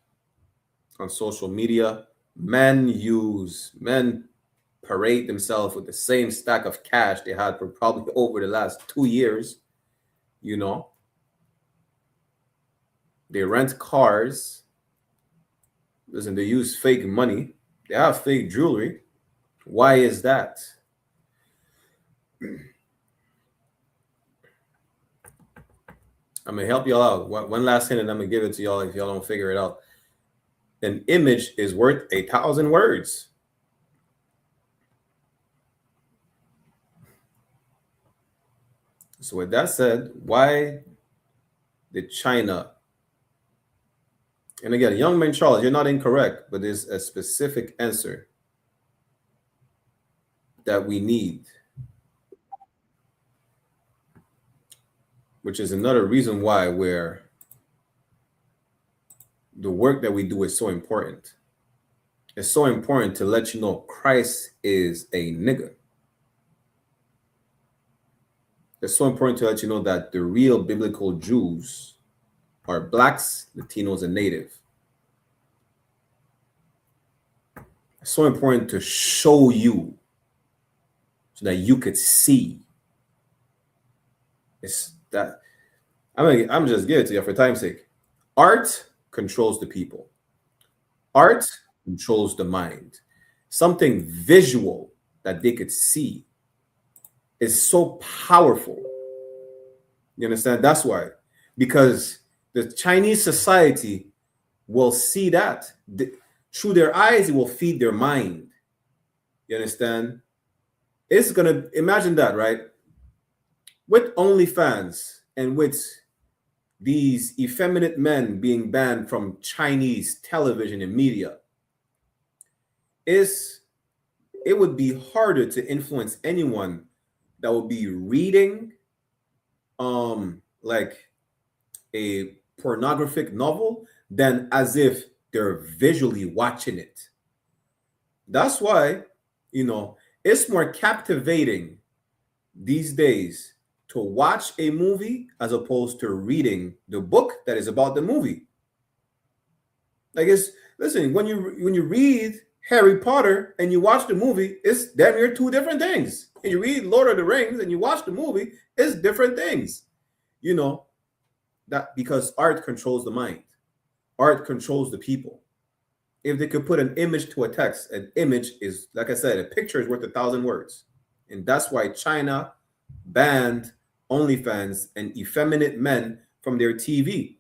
on social media. Men parade themselves with the same stack of cash they had for probably over the last 2 years. You know, they rent cars. Listen, they use fake money. They have fake jewelry. Why is that? I'm gonna help y'all out. One last hint, and I'm gonna give it to y'all if y'all don't figure it out. An image is worth 1,000 words. So with that said, why did China? And again, young man Charles, you're not incorrect, but there's a specific answer that we need, which is another reason why the work that we do is so important. It's so important to let you know Christ is a nigga. It's so important to let you know that the real biblical Jews are blacks, Latinos, and native. It's so important to show you so that you could see. It's that I'm just giving it to you for time's sake. Art controls the people. Art controls the mind. Something visual that they could see is so powerful. You understand? That's why. Because the Chinese society will see that. Through their eyes, it will feed their mind. You understand? It's going to, imagine that, right? With OnlyFans and with these effeminate men being banned from Chinese television and media, it would be harder to influence anyone that would be reading like a pornographic novel than as if they're visually watching it. That's why, it's more captivating these days to watch a movie as opposed to reading the book that is about the movie. Listen, when you read Harry Potter and you watch the movie, it's damn near two different things. And you read Lord of the Rings and you watch the movie, it's different things. That because art controls the mind. Art controls the people. If they could put an image to a text, an image is, like I said, a picture is worth 1,000 words. And that's why China banned OnlyFans and effeminate men from their TV.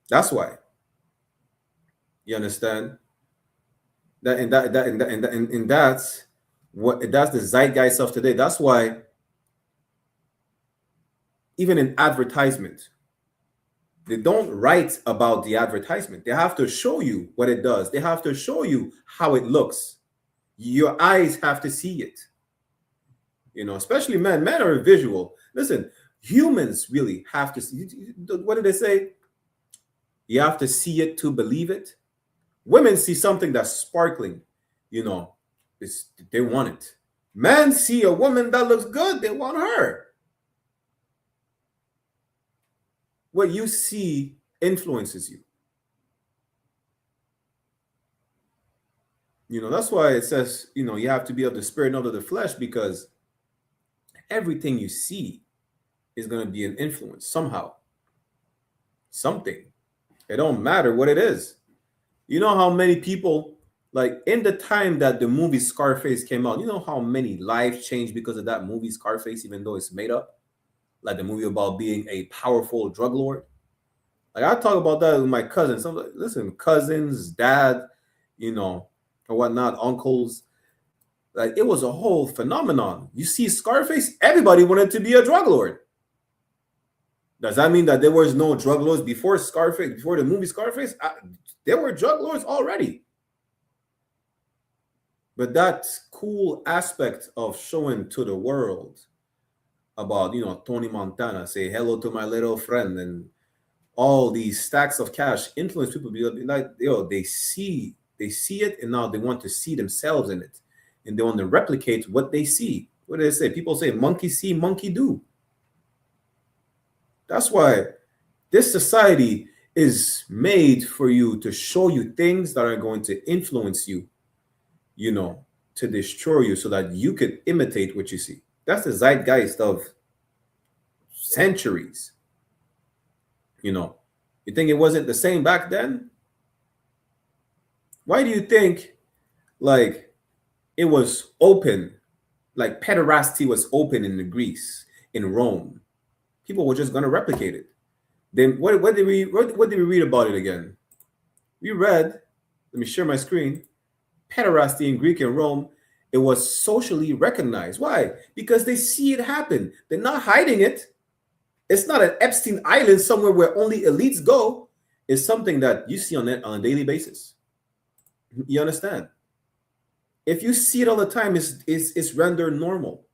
That's why. You understand? That's the zeitgeist of today. That's why even in advertisement, they don't write about the advertisement. They have to show you what it does. They have to show you how it looks. Your eyes have to see it. Especially men. Men are visual. Listen, humans really have to see. What did they say? You have to see it to believe it. Women see something that's sparkling. They want it. Men see a woman that looks good. They want her. What you see influences you. That's why it says, you have to be of the spirit, not of the flesh, because everything you see is going to be an influence somehow. Something. It don't matter what it is. You know how many people, like in the time that the movie Scarface came out, you know how many lives changed because of that movie Scarface, even though it's made up? Like the movie about being a powerful drug lord. Like I talk about that with my cousins. I'm like, listen, cousins, dad, or whatnot, uncles. Like it was a whole phenomenon. You see Scarface, everybody wanted to be a drug lord. Does that mean that there was no drug lords before Scarface, before the movie Scarface? There were drug lords already. But that cool aspect of showing to the world about, Tony Montana, say hello to my little friend, and all these stacks of cash influence people. Be like, they see it, and now they want to see themselves in it, and they want to replicate what they see. What do they say? People say, monkey see, monkey do. That's why this society is made for you, to show you things that are going to influence you, to destroy you, so that you could imitate what you see. That's the zeitgeist of centuries. You think it wasn't the same back then? Why do you think, like, it was open, like pederasty was open in Greece, in Rome? People were just going to replicate it. Then what did we read about it again? We read, let me share my screen, pederasty in Greek and Rome, it was socially recognized. Why? Because they see it happen. They're not hiding it. It's not an Epstein Island somewhere where only elites go. It's something that you see on a daily basis. You understand? If you see it all the time, it's rendered normal.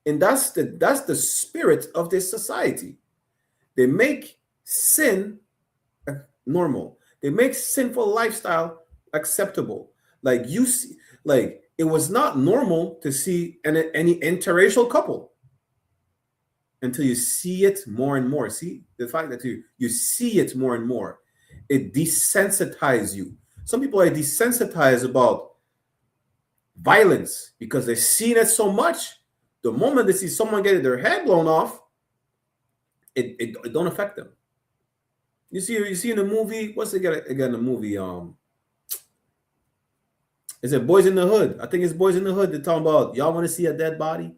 And that's the spirit of this society. They make sin normal. They make sinful lifestyle acceptable. Like, you see, like, it was not normal to see any interracial couple until you see it more and more. See, the fact that you see it more and more, it desensitizes you. Some people are desensitized about violence because they've seen it so much. The moment they see someone getting their head blown off, it don't affect them. You see in the movie, what's it again? The movie, is it Boys in the Hood? I think it's Boys in the Hood. They're talking about, y'all want to see a dead body?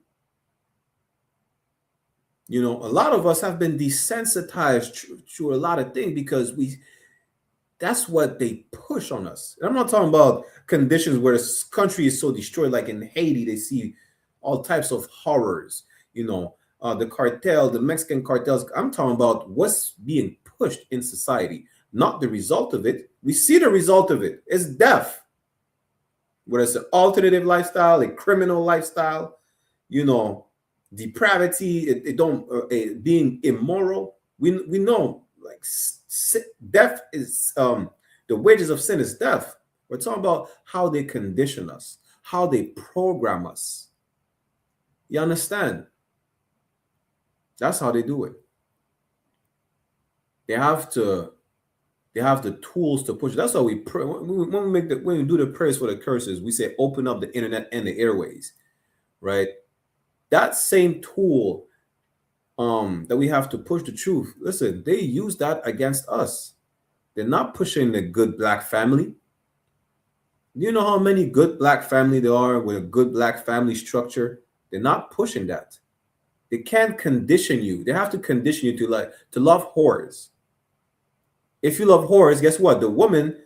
A lot of us have been desensitized to a lot of things because that's what they push on us. And I'm not talking about conditions where the country is so destroyed, like in Haiti, they see all types of horrors, the cartel, the Mexican cartels. I'm talking about what's being pushed in society, not the result of it. We see the result of it. It's death. Whether it's an alternative lifestyle, a criminal lifestyle, depravity, being immoral. We know, like, death is the wages of sin is death. We're talking about how they condition us, how they program us. You understand? That's how they do it. They have the tools to push. That's how we pray. When we do the prayers for the curses, we say open up the internet and the airways, right? That same tool that we have to push the truth. Listen, they use that against us. They're not pushing the good black family. Do you know how many good black family there are with a good black family structure? They're not pushing that. They can't condition you. They have to condition you to love whores. If you love whores, guess what? The woman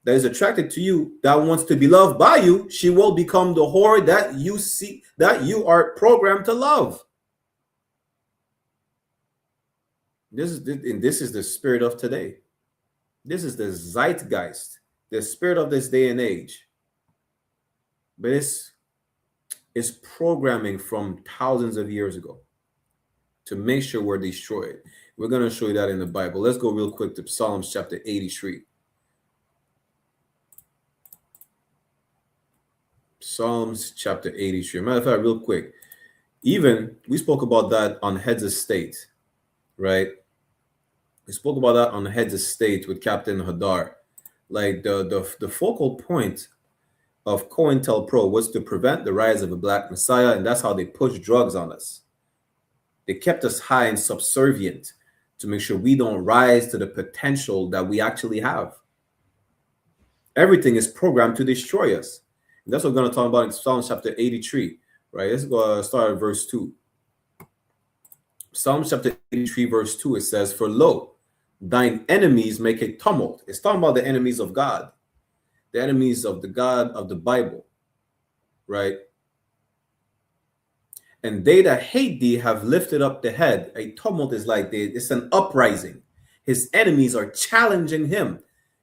that is attracted to you, that wants to be loved by you, she will become the whore that you see, that you are programmed to love. This is the spirit of today. This is the zeitgeist, the spirit of this day and age. But it's programming from thousands of years ago to make sure we're destroyed. We're going to show you that in the Bible. Let's go real quick to Psalms chapter 83. Psalms chapter 83. Matter of fact, real quick. Even we spoke about that on Heads of State, right? We spoke about that on Heads of State with Captain Hadar. Like the focal point of COINTELPRO was to prevent the rise of a black messiah, and that's how they pushed drugs on us. They kept us high and subservient to make sure we don't rise to the potential that we actually have. Everything is programmed to destroy us. And that's what we're going to talk about in Psalms chapter 83, right? Let's go start at verse 2. Psalms chapter 83, verse 2, it says, "For lo, thine enemies make a tumult." It's talking about the enemies of God, the enemies of the God of the Bible, right? "And they that hate thee have lifted up the head." A tumult is like it's an uprising. His enemies are challenging him,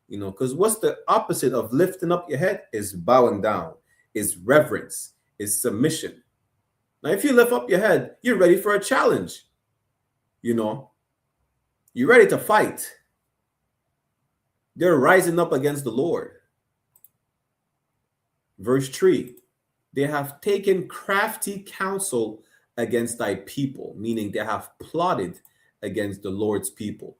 because what's the opposite of lifting up your head is bowing down. is reverence, is submission. Now, if you lift up your head, you're ready for a challenge. You know, you're ready to fight. They're rising up against the Lord. Verse 3, they have taken crafty counsel against thy people, meaning they have plotted against the Lord's people.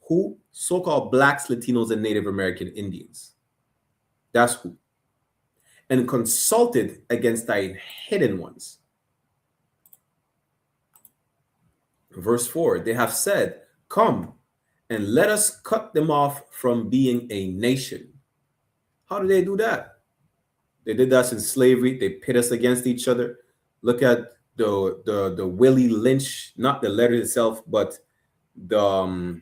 Who? So-called blacks, Latinos, and Native American Indians. That's who. And consulted against thy hidden ones. Verse 4, they have said, come and let us cut them off from being a nation. How do they do that? They did that in slavery. They pit us against each other. Look at the Willie Lynch, not the letter itself, but the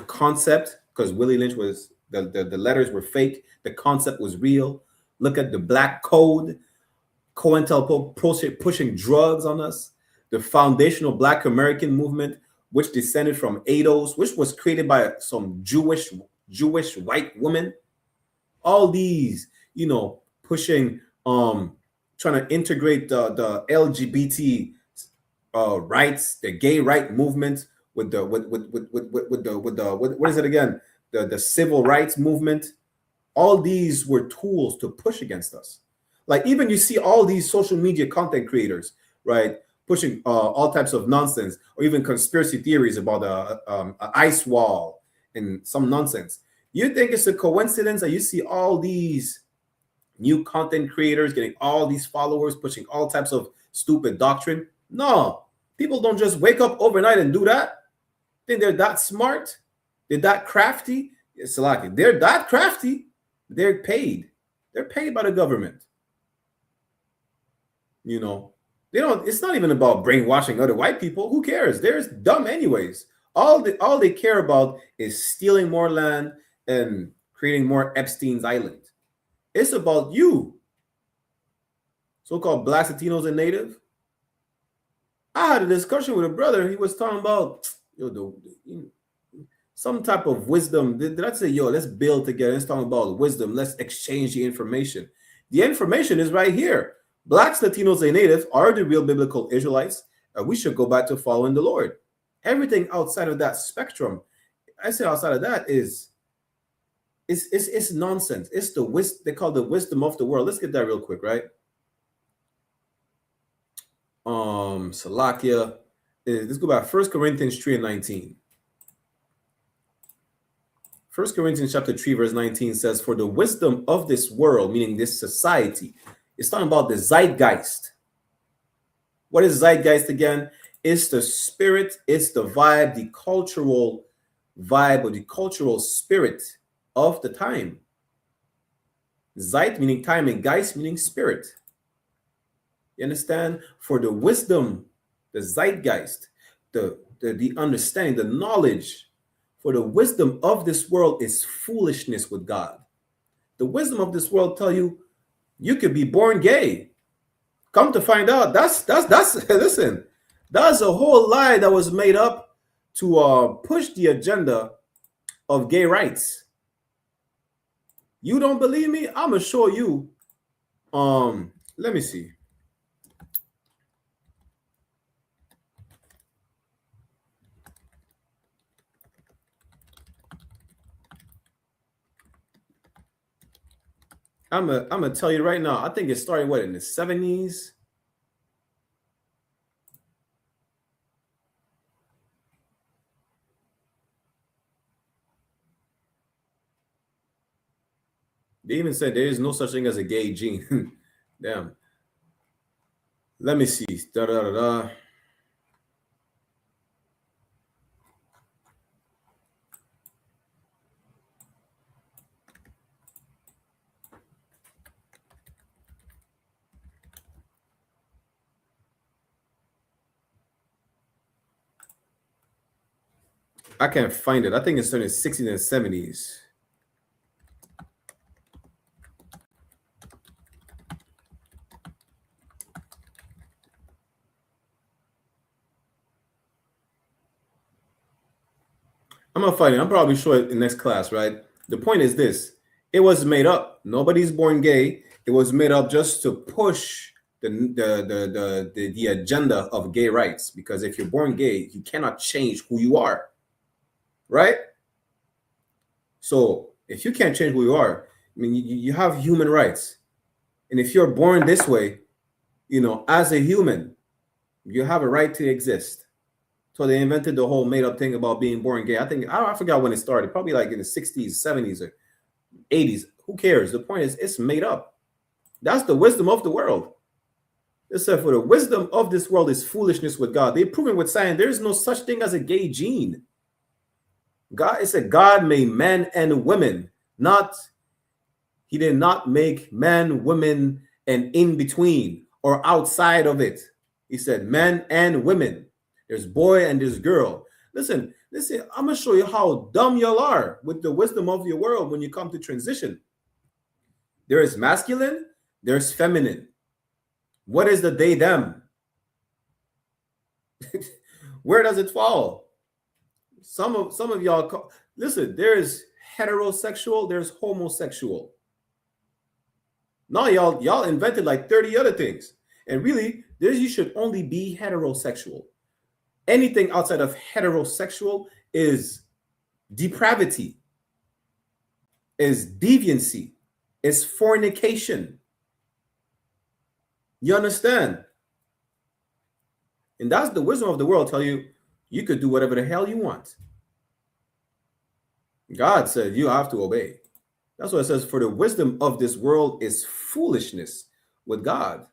concept, because Willie Lynch was, the letters were fake. The concept was real. Look at the Black Code, COINTELPRO pushing drugs on us. The foundational Black American movement, which descended from ADOS, which was created by some Jewish white woman. All these, you know, pushing, trying to integrate the LGBT rights, the gay right movement with the what is it again? The civil rights movement. All these were tools to push against us. Like even you see all these social media content creators, right, pushing all types of nonsense, or even conspiracy theories about an ice wall and some nonsense. You think it's a coincidence that you see all these new content creators getting all these followers, pushing all types of stupid doctrine? No, people don't just wake up overnight and do that. Think they're that smart? They're that crafty? It's like they're that crafty. They're paid. They're paid by the government. You know, they don't. It's not even about brainwashing other white people. Who cares? They're dumb anyways. All they care about is stealing more land and creating more Epstein's Island. It's about you, so-called Blacks, Latinos, and Native. I had a discussion with a brother. He was talking about some type of wisdom. Did I say, yo, let's build together? Let's talk about wisdom. Let's exchange the information. The information is right here. Blacks, Latinos, and Natives are the real biblical Israelites, and we should go back to following the Lord. Everything outside of that spectrum, I say outside of that is it's nonsense. It's the wisdom. They call the wisdom of the world. Let's get that real quick, right? Salakia. Let's go back. 1 Corinthians 3:19. 1 Corinthians chapter 3, verse 19 says, for the wisdom of this world, meaning this society, it's talking about the zeitgeist. What is zeitgeist again? It's the spirit, it's the vibe, the cultural vibe, or the cultural spirit of the time. Zeit meaning time, and geist meaning spirit. You understand? For the wisdom, the zeitgeist, the understanding, the knowledge, for the wisdom of this world is foolishness with God. The wisdom of this world tell you you could be born gay. Come to find out, that's listen, that's a whole lie that was made up to push the agenda of gay rights. You don't believe me? I'm gonna show you. Let me see. I'm gonna tell you right now. I think it started in the 70s. They even said there is no such thing as a gay gene. Damn. Let me see. I can't find it. I think it's started in the 60s and 70s. I'm gonna find it. I'm probably sure it in next class, right? The point is this: it was made up. Nobody's born gay. It was made up just to push the agenda of gay rights, because if you're born gay, you cannot change who you are, right? So if you can't change who you are, I mean, you have human rights, and if you're born this way, you know, as a human, you have a right to exist. So they invented the whole made up thing about being born gay. I forgot when it started, probably like in the 60s, 70s, or 80s. Who cares? The point is, it's made up. That's the wisdom of the world. It said, for the wisdom of this world is foolishness with God. They've proven with science there is no such thing as a gay gene. God, it said God made men and women, he did not make men, women, and in between or outside of it. He said men and women. There's boy and there's girl. Listen, I'm going to show you how dumb y'all are with the wisdom of your world when you come to transition. There is masculine, there's feminine. What is the they, them? Where does it fall? Some of y'all, listen, there's heterosexual, there's homosexual. Now y'all invented like 30 other things. And really, you should only be heterosexual. Anything outside of heterosexual is depravity, is deviancy, is fornication. You understand? And that's the wisdom of the world. Tell you, you could do whatever the hell you want. God said you have to obey. That's what it says. For the wisdom of this world is foolishness with God.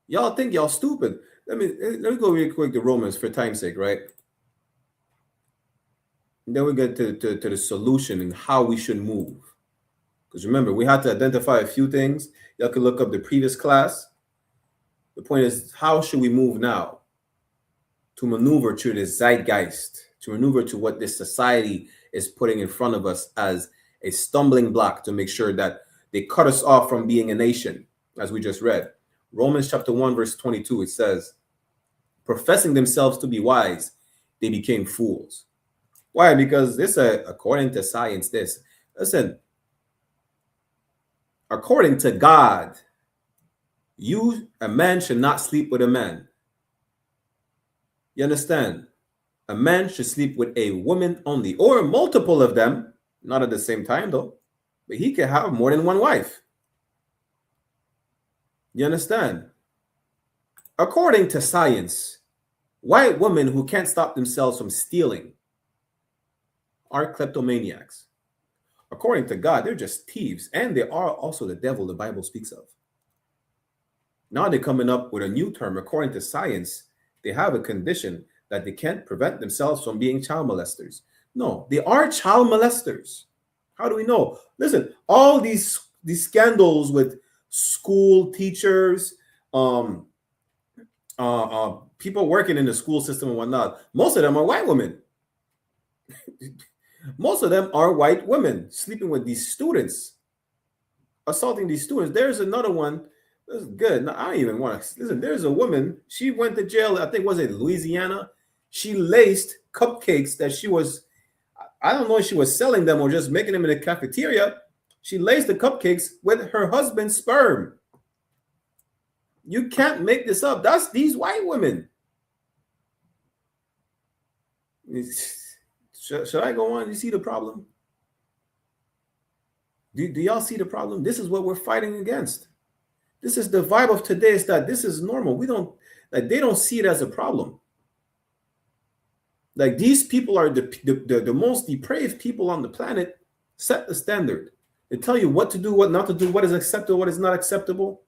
Y'all think y'all stupid. Let me go real quick to Romans for time's sake, right? And then we get to the solution and how we should move. Because remember, we had to identify a few things. Y'all can look up the previous class. The point is, how should we move now to maneuver to this zeitgeist, to maneuver to what this society is putting in front of us as a stumbling block to make sure that they cut us off from being a nation, as we just read. Romans chapter 1, verse 22, it says, professing themselves to be wise, they became fools. Why? Because this, according to science, listen, according to God, a man should not sleep with a man. You understand? A man should sleep with a woman only, or multiple of them, not at the same time though, but he can have more than one wife. You understand? According to science, white women who can't stop themselves from stealing are kleptomaniacs. According to God, they're just thieves, and they are also the devil the Bible speaks of. Now they're coming up with a new term. According to science, they have a condition that they can't prevent themselves from being child molesters. No, they are child molesters. How do we know? Listen, all these scandals with school teachers, people working in the school system and whatnot, most of them are white women. Most of them are white women sleeping with these students, assaulting these students. There's another one. This is good. Now, I don't even want to listen. There's a woman. She went to jail. I think was it Louisiana. She laced cupcakes that she was. I don't know if she was selling them or just making them in the cafeteria. She laced the cupcakes with her husband's sperm. You can't make this up. That's these white women. Should I go on? You see the problem? Do y'all see the problem? This is what we're fighting against. This is the vibe of today, is that this is normal. They don't see it as a problem. Like, these people are the most depraved people on the planet. Set the standard. They tell you what to do, what not to do, what is acceptable, what is not acceptable.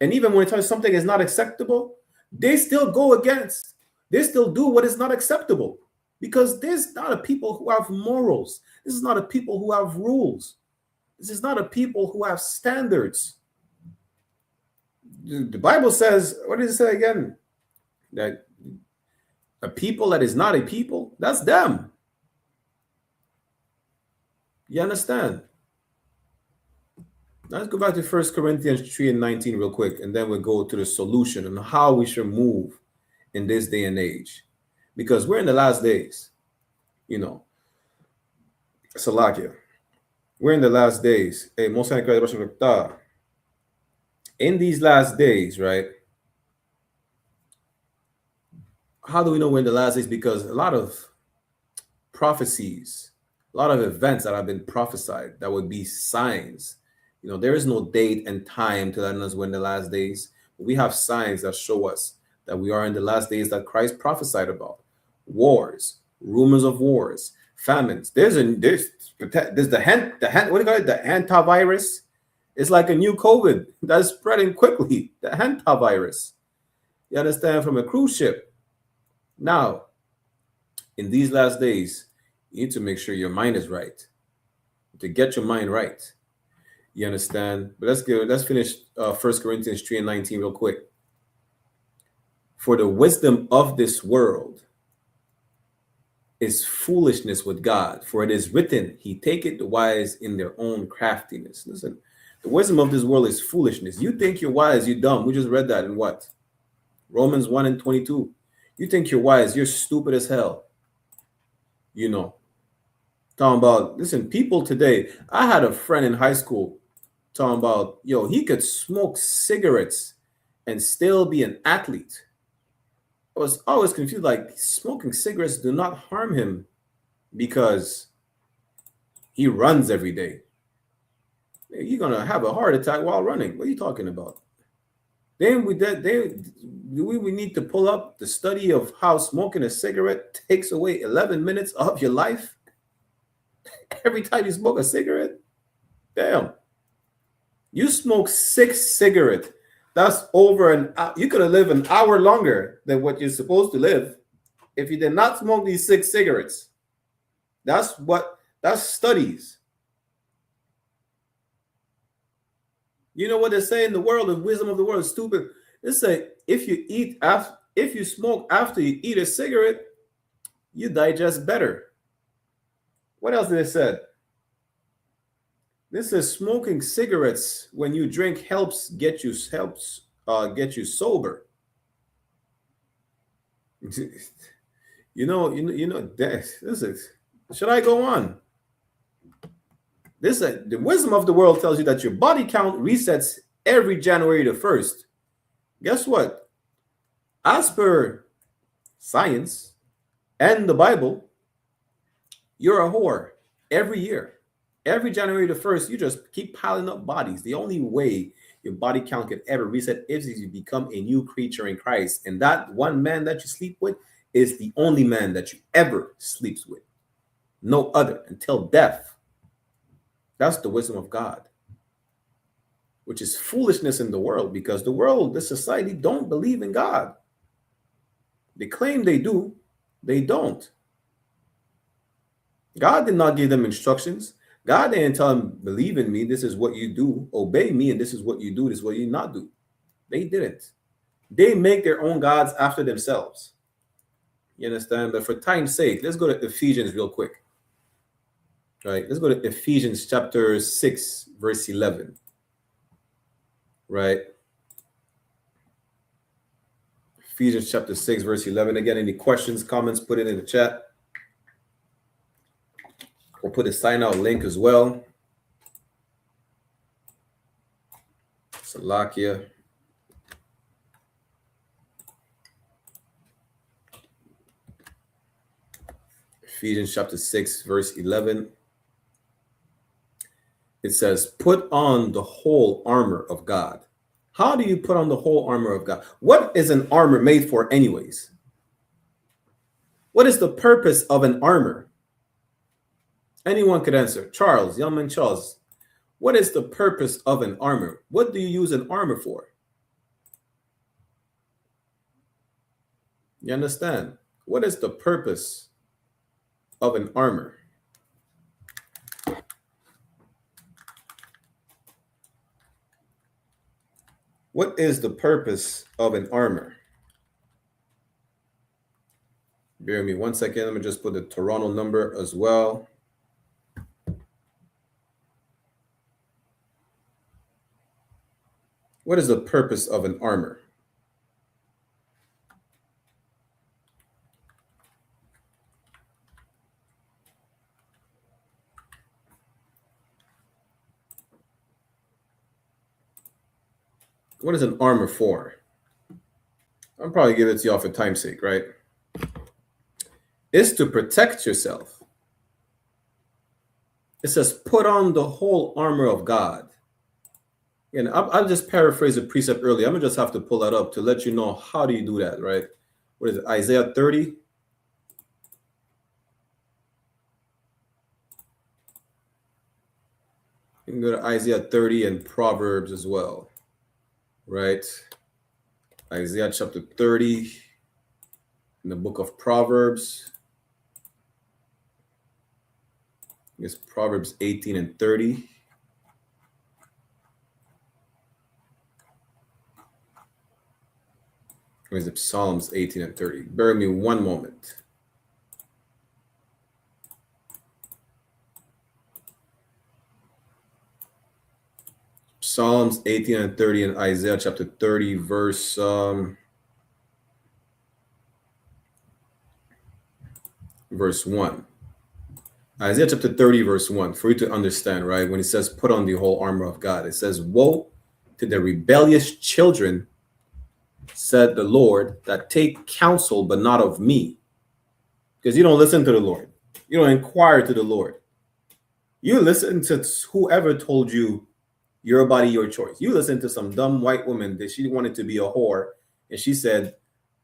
And even when they tell you something is not acceptable, they still go against. They still do what is not acceptable. Because this is not a people who have morals. This is not a people who have rules. This is not a people who have standards. The Bible says, what does it say again? That a people that is not a people, that's them. You understand? Let's go back to 1 Corinthians 3:19 real quick, and then we'll go to the solution and how we should move in this day and age. Because we're in the last days, you know. Salakia. We're in the last days. Hey, in these last days, right? How do we know we're in the last days? Because a lot of prophecies, a lot of events that have been prophesied that would be signs. There is no date and time to let us we're in the last days. We have signs that show us that we are in the last days that Christ prophesied about. Wars, rumors of wars, famines. There's the what do you call it? The hantavirus. It's like a new COVID that's spreading quickly. The hantavirus. You understand? From a cruise ship. Now, in these last days, you need to make sure your mind is right. To get your mind right. You understand? But let's finish 1 Corinthians 3:19 real quick. For the wisdom of this world is foolishness with God. For it is written, he taketh the wise in their own craftiness. Listen, the wisdom of this world is foolishness. You think you're wise, you're dumb. We just read that in what? Romans 1:22. You think you're wise, you're stupid as hell. Talking about, listen, people today, I had a friend in high school talking about, he could smoke cigarettes and still be an athlete. I was always confused, like, smoking cigarettes do not harm him because he runs every day. You're going to have a heart attack while running. What are you talking about? Then we need to pull up the study of how smoking a cigarette takes away 11 minutes of your life every time you smoke a cigarette. Damn. You smoke 6 cigarettes. That's over an hour. You could have lived an hour longer than what you're supposed to live if you did not smoke these 6 cigarettes. That's studies. You know what they say in the world, the wisdom of the world is stupid. They say if you smoke after you eat a cigarette, you digest better. What else did they say? This is smoking cigarettes when you drink helps get you sober. This is. Should I go on? The wisdom of the world tells you that your body count resets every January the 1st. Guess what? As per science and the Bible, you're a whore every year. Every January the 1st, you just keep piling up bodies. The only way your body count can ever reset is you become a new creature in Christ. And that one man that you sleep with is the only man that you ever sleeps with. No other until death. That's the wisdom of God, which is foolishness in the world because the society don't believe in God. They claim they do. They don't. God did not give them instructions. God didn't tell them, believe in me, this is what you do. Obey me, and this is what you do, this is what you not do. They didn't. They make their own gods after themselves. You understand? But for time's sake, let's go to Ephesians real quick. Right? Let's go to Ephesians chapter 6, verse 11. Right? Ephesians chapter 6, verse 11. Again, any questions, comments, put it in the chat. We'll put a sign out link as well. Salakia. Ephesians chapter 6, verse 11. It says, put on the whole armor of God. How do you put on the whole armor of God? What is an armor made for anyways? What is the purpose of an armor? Anyone could answer. Charles, young man Charles, what is the purpose of an armor? What do you use an armor for? You understand? What is the purpose of an armor? What is the purpose of an armor? Bear with me 1 second. Let me just put the Toronto number as well. What is the purpose of an armor? What is an armor for? I'll probably give it to y'all for time's sake, right? It's to protect yourself. It says, put on the whole armor of God. And I'll just paraphrase the precept earlier. I'm going to just have to pull that up to let you know how do you do that, right? What is it? Isaiah 30. You can go to Isaiah 30 and Proverbs as well, right? Isaiah chapter 30 in the book of Proverbs. It's Proverbs 18 and 30. Or is it Psalms 18 and 30? Bear with me one moment. Psalms 18 and 30 and Isaiah chapter 30, verse 1. Isaiah chapter 30, verse 1, for you to understand, right? When it says, put on the whole armor of God, it says, woe to the rebellious children, said the Lord, that take counsel, but not of me. Because you don't listen to the Lord. You don't inquire to the Lord. You listen to whoever told you your body, your choice. You listen to some dumb white woman that she wanted to be a whore, and she said,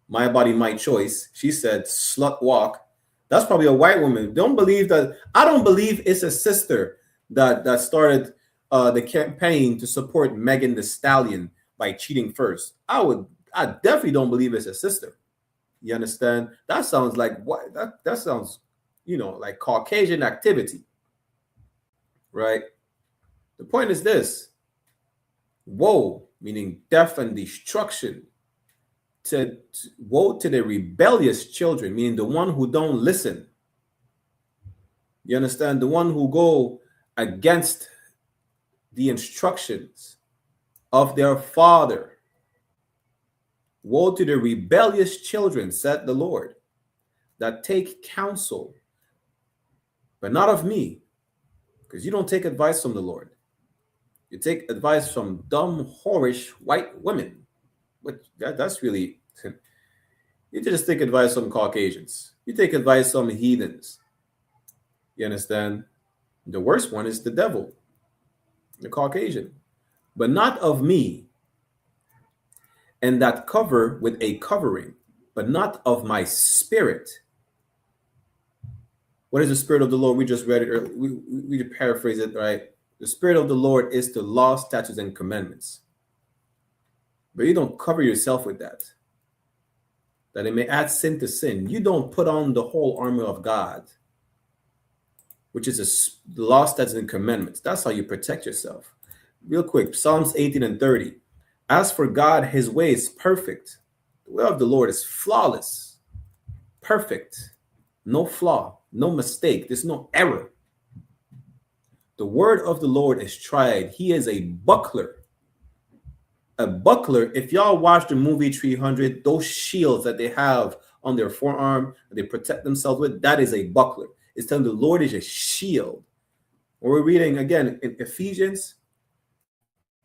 my body, my choice. She said, slut walk. That's probably a white woman. Don't believe that. I don't believe it's a sister that started the campaign to support Megan Thee Stallion by cheating first. I definitely don't believe it's a sister. You understand? That sounds like what? That sounds, like Caucasian activity, right? The point is this: woe, meaning death and destruction. Woe to the rebellious children, meaning the one who don't listen. You understand? The one who go against the instructions of their father. Woe to the rebellious children, said the Lord, that take counsel, but not of me, because you don't take advice from the Lord. You take advice from dumb, whorish white women. But that's really, you just take advice from Caucasians. You take advice from heathens. You understand? The worst one is the devil, the Caucasian. But not of me, and that cover with a covering, but not of my spirit. What is the spirit of the Lord? We just read it earlier. We paraphrase it, right? The spirit of the Lord is the law, statutes, and commandments. But you don't cover yourself with that it may add sin to sin. You don't put on the whole armor of God, which is the law, statutes, and commandments. That's how you protect yourself. Real quick, Psalms 18 and 30. As for God, his way is perfect. The way of the Lord is flawless, perfect, no flaw, no mistake. There's no error. The word of the Lord is tried. He is a buckler. A buckler, if y'all watch the movie 300, those shields that they have on their forearm, they protect themselves with, that is a buckler. It's telling the Lord is a shield. When we're reading again in Ephesians,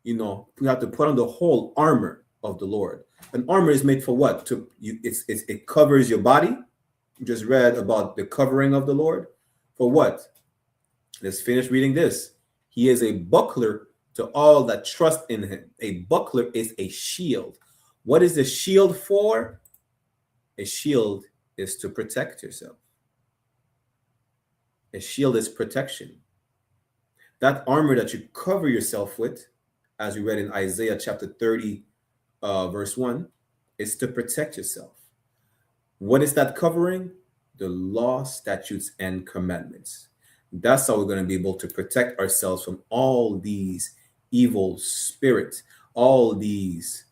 we have to put on the whole armor of the Lord. An armor is made for what? It covers your body. You just read about the covering of the Lord. For what? Let's finish reading this. He is a buckler to all that trust in him. A buckler is a shield. What is the shield for? A shield is to protect yourself. A shield is protection. That armor that you cover yourself with, as we read in Isaiah chapter 30, verse 1, is to protect yourself. What is that covering? The law, statutes, and commandments. That's how we're going to be able to protect ourselves from all these evil spirits, all these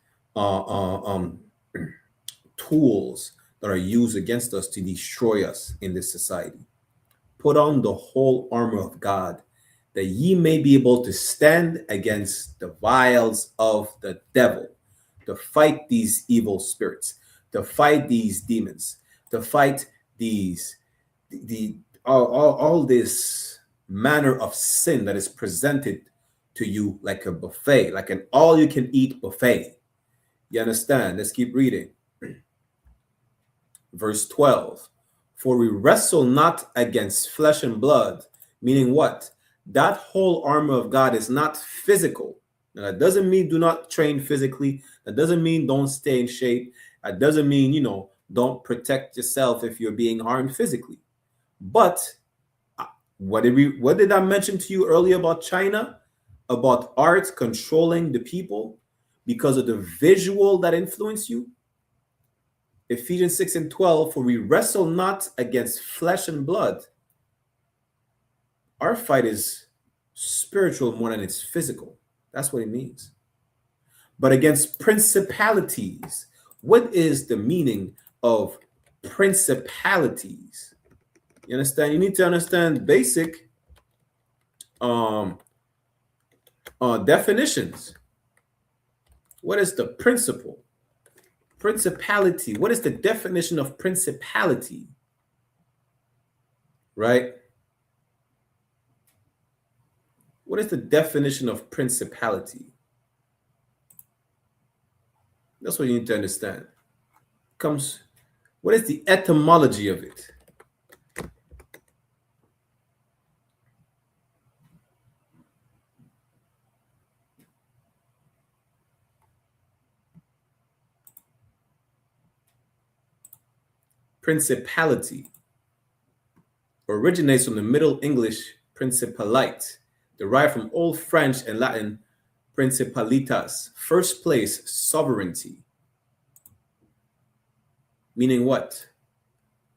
tools that are used against us to destroy us in this society. Put on the whole armor of God, that ye may be able to stand against the wiles of the devil, to fight these evil spirits, to fight these demons, to fight all this manner of sin that is presented to you like a buffet, like an all-you-can-eat buffet. You understand? Let's keep reading. Verse 12. For we wrestle not against flesh and blood, meaning what? That whole armor of God is not physical. Now, that doesn't mean do not train physically. That doesn't mean don't stay in shape. That doesn't mean, don't protect yourself if you're being harmed physically. But what did I mention to you earlier about China? About art controlling the people because of the visual that influence you? Ephesians 6 and 12, for we wrestle not against flesh and blood. Our fight is spiritual more than it's physical. That's what it means. But against principalities. What is the meaning of principalities? You understand? You need to understand basic definitions. What is the principle? Principality. What is the definition of principality? Right? What is the definition of principality? That's what you need to understand. What is the etymology of it? Principality originates from the Middle English principalite, derived from Old French and Latin principalitas, first place, sovereignty. Meaning what?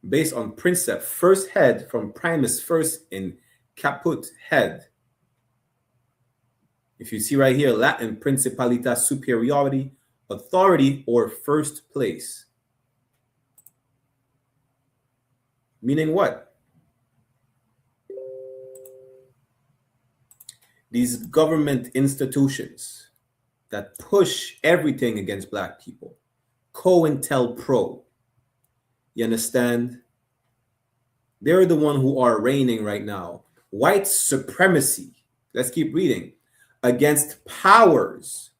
Based on princeps, first head, from primus, first, in caput, head. If you see right here, Latin principalitas, superiority, authority, or first place. Meaning what? These government institutions that push everything against black people. COINTELPRO. You understand? They're the one who are reigning right now. White supremacy. Let's keep reading. Against powers.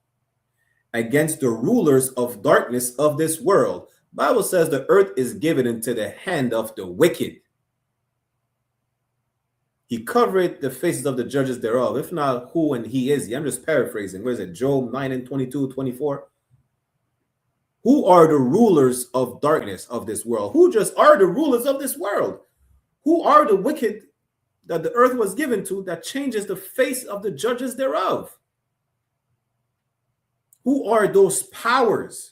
Against the rulers of darkness of this world. Bible says the earth is given into the hand of the wicked. He covered the faces of the judges thereof. If not, who and he is he? I'm just paraphrasing. Where is it? Job 9 and 22, 24. Who are the rulers of darkness of this world? Who just are the rulers of this world? Who are the wicked that the earth was given to that changes the face of the judges thereof? Who are those powers?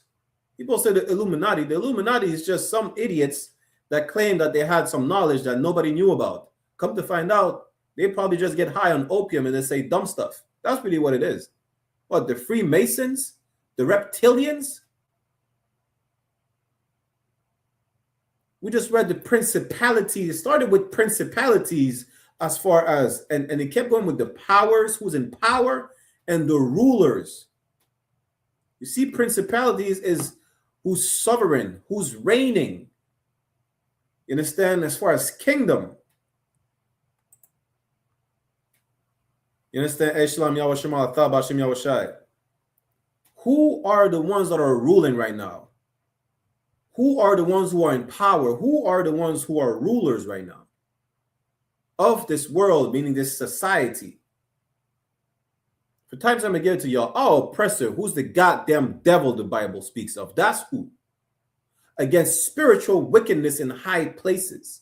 People say the Illuminati. The Illuminati is just some idiots that claim that they had some knowledge that nobody knew about. Come to find out, they probably just get high on opium and they say dumb stuff. That's really what it is. What, the Freemasons? The reptilians? We just read the principalities. It started with principalities as far as, and it kept going with the powers, who's in power, and the rulers. You see, principalities is who's sovereign, who's reigning. You understand? As far as kingdom. You understand? SHALAM Yahweh Shema Atha B'Shem Yahweh Shai. Who are the ones that are ruling right now? Who are the ones who are in power? Who are the ones who are rulers right now? Of this world, meaning this society. For times I'm going to get to y'all. Oh, oppressor, who's the goddamn devil the Bible speaks of? That's who. Against spiritual wickedness in high places.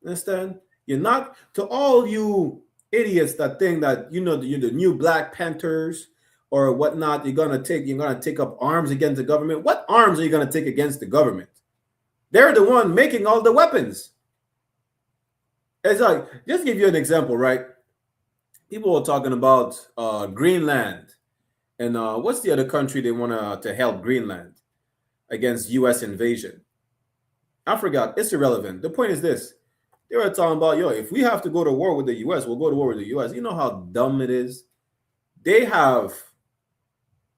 Understand? You're not, to all you idiots that think that, you're the new Black Panthers or whatnot, you're gonna take up arms against the government. What arms are you gonna take against the government? They're the one making all the weapons. It's like, just give you an example, right? People are talking about Greenland, and what's the other country they want to help Greenland against U.S. invasion? I forgot. It's irrelevant. The point is this. They were talking about, if we have to go to war with the U.S., we'll go to war with the U.S. You know how dumb it is? They have,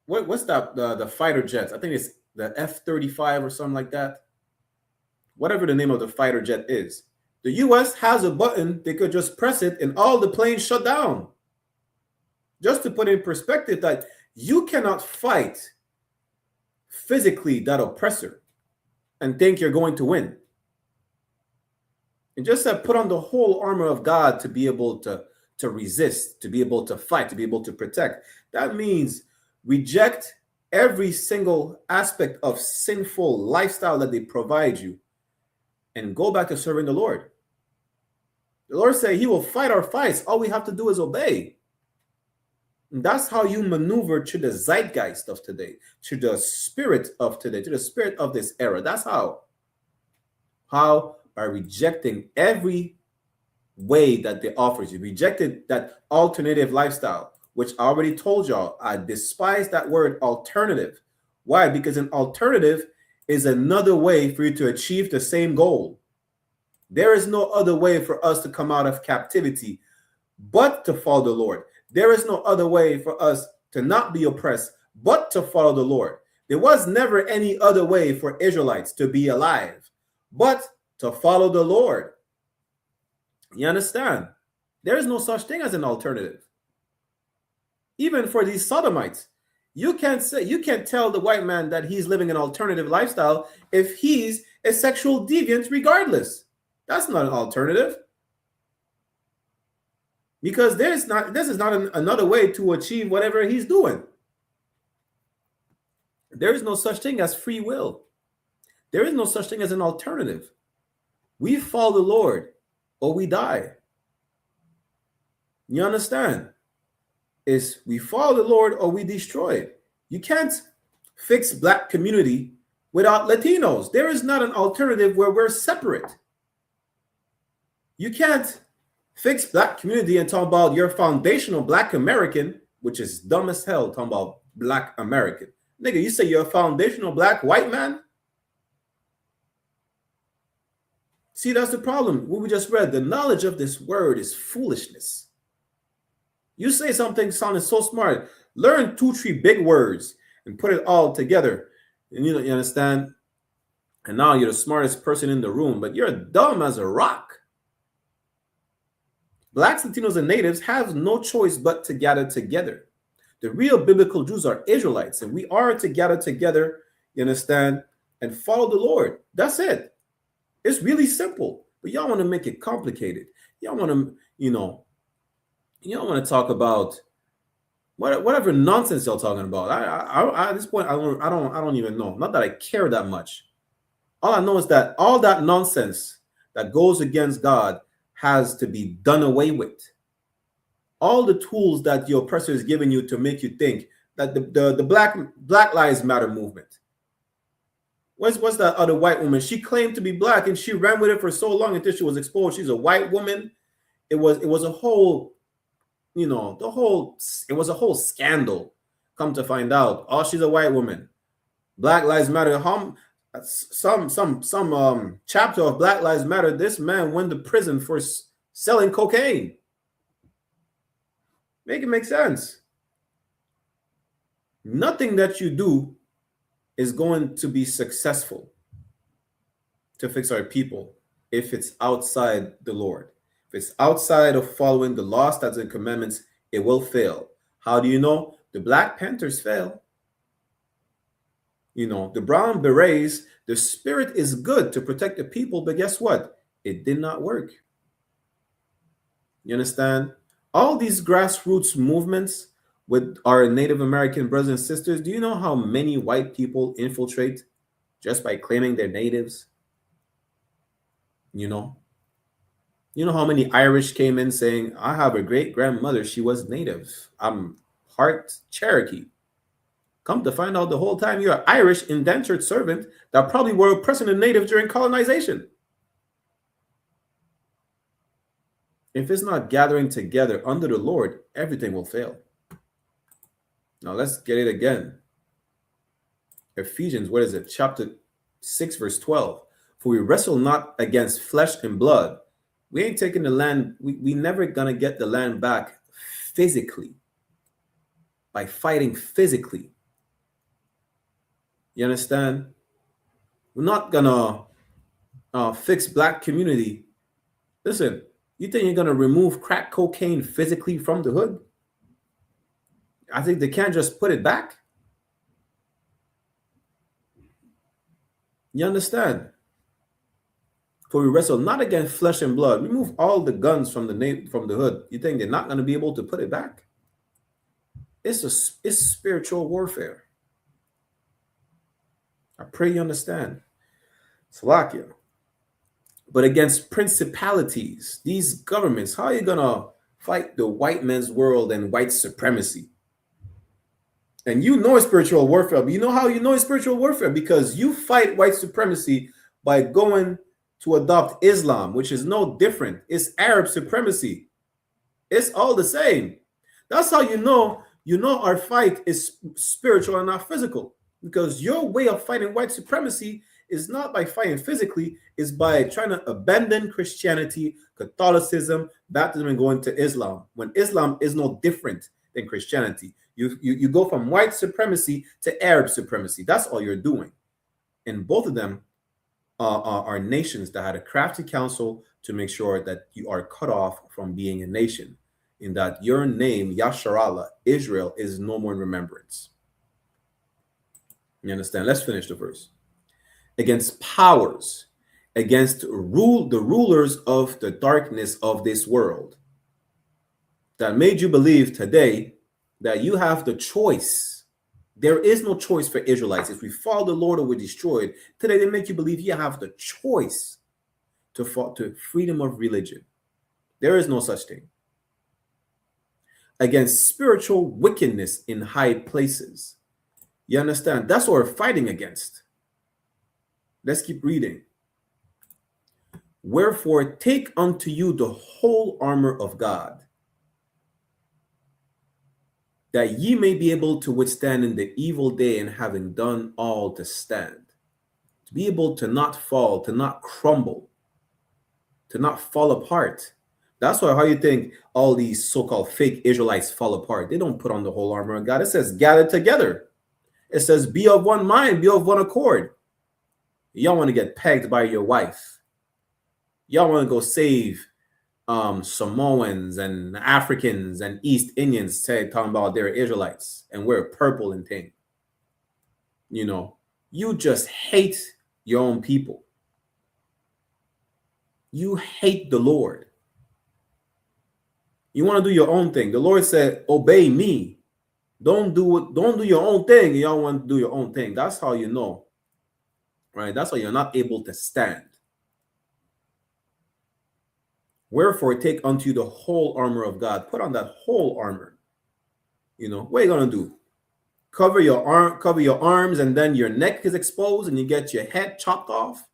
what's that, the fighter jets? I think it's the F-35 or something like that. Whatever the name of the fighter jet is. The U.S. has a button. They could just press it and all the planes shut down. Just to put in perspective that you cannot fight physically that oppressor and think you're going to win. It just said put on the whole armor of God to be able to resist, to be able to fight, to be able to protect. That means reject every single aspect of sinful lifestyle that they provide you and go back to serving the Lord. The Lord said he will fight our fights. All we have to do is obey. And that's how you maneuver to the zeitgeist of today, to the spirit of today, to the spirit of this era. That's how. How? By rejecting every way that they offers you. Rejected that alternative lifestyle, which I already told y'all, I despise that word alternative. Why? Because an alternative is another way for you to achieve the same goal. There is no other way for us to come out of captivity but to follow the Lord. There is no other way for us to not be oppressed but to follow the Lord. There was never any other way for Israelites to be alive but to follow the Lord. You understand? There is no such thing as an alternative. Even for these sodomites, you can't tell the white man that he's living an alternative lifestyle if he's a sexual deviant regardless. That's not an alternative. Because this is not another way to achieve whatever he's doing. There is no such thing as free will. There is no such thing as an alternative. We follow the Lord or we die. You understand? Is we follow the Lord or we destroy it. You can't fix black community without Latinos. There is not an alternative where we're separate. You can't fix black community and talk about your foundational black American, which is dumb as hell, talking about black American. Nigga, you say you're a foundational black white man? See, that's the problem. What we just read, the knowledge of this word is foolishness. You say something sounding so smart. Learn 2-3 big words and put it all together. And you understand? And now you're the smartest person in the room, but you're dumb as a rock. Blacks, Latinos, and natives have no choice but to gather together. The real biblical Jews are Israelites, and we are to gather together, you understand, and follow the Lord. That's it. It's really simple, but y'all want to make it complicated. Y'all want to, you don't want to talk about whatever nonsense y'all talking about. I at this point, I don't even know. Not that I care that much. All I know is that all that nonsense that goes against God has to be done away with. All the tools that your oppressor is giving you to make you think that the Black Lives Matter movement. What's that other white woman? She claimed to be black and she ran with it for so long until she was exposed. She's a white woman. It was a whole, it was a whole scandal. Come to find out, oh, she's a white woman. Black Lives Matter. Some chapter of Black Lives Matter. This man went to prison for selling cocaine. Make it make sense. Nothing that you do is going to be successful to fix our people if it's outside the Lord. If it's outside of following the law, statutes, and commandments, it will fail. How do you know? The Black Panthers fail. The Brown Berets, the spirit is good to protect the people, but guess what? It did not work. You understand? All these grassroots movements with our Native American brothers and sisters, do you know how many white people infiltrate just by claiming they're natives? You know how many Irish came in saying, I have a great-grandmother, she was native. I'm part Cherokee. Come to find out the whole time you're an Irish indentured servant that probably were oppressing the native during colonization. If it's not gathering together under the Lord, everything will fail. Now let's get it again. Ephesians, what is it? Chapter 6, verse 12. For we wrestle not against flesh and blood. We ain't taking the land. We never gonna get the land back physically by fighting physically. You understand? We're not gonna fix black community. Listen, you think you're gonna remove crack cocaine physically from the hood? I think they can't just put it back. You understand? For we wrestle not against flesh and blood. Remove all the guns from the hood. You think they're not going to be able to put it back? It's spiritual warfare. I pray you understand. Salakia. But against principalities, these governments, how are you going to fight the white man's world and white supremacy? And you know spiritual warfare. But you know how you know it's spiritual warfare? Because you fight white supremacy by going to adopt Islam, which is no different. It's Arab supremacy. It's all the same. That's how you know our fight is spiritual and not physical. Because your way of fighting white supremacy is not by fighting physically, it's by trying to abandon Christianity, Catholicism, baptism, and going to Islam. When Islam is no different than Christianity. You go from white supremacy to Arab supremacy. That's all you're doing. And both of them are nations that had a crafty counsel to make sure that you are cut off from being a nation, in that your name, Yasharallah, Israel, is no more in remembrance. You understand? Let's finish the verse. Against powers, against the rulers of the darkness of this world, that made you believe today that you have the choice. There is no choice for Israelites. If we follow the Lord or we're destroyed, today they make you believe you have the choice to freedom of religion. There is no such thing. Against spiritual wickedness in high places. You understand? That's what we're fighting against. Let's keep reading. Wherefore, take unto you the whole armor of God, that ye may be able to withstand in the evil day, and having done all to stand. To be able to not fall, to not crumble, to not fall apart. That's why how you think all these so-called fake Israelites fall apart. They don't put on the whole armor of God. It says gather together. It says be of one mind, be of one accord. Y'all want to get pegged by your wife. Y'all want to go save Samoans and Africans and East Indians, talking about they're Israelites and wear purple and thing. You know, you just hate your own people. You hate the Lord. You want to do your own thing. The Lord said, obey me. Don't do your own thing. Y'all want to do your own thing. That's how you know. Right? That's how you're not able to stand. Wherefore, take unto you the whole armor of God. Put on that whole armor. You know, what are you gonna do? Cover your arms, and then your neck is exposed, and you get your head chopped off.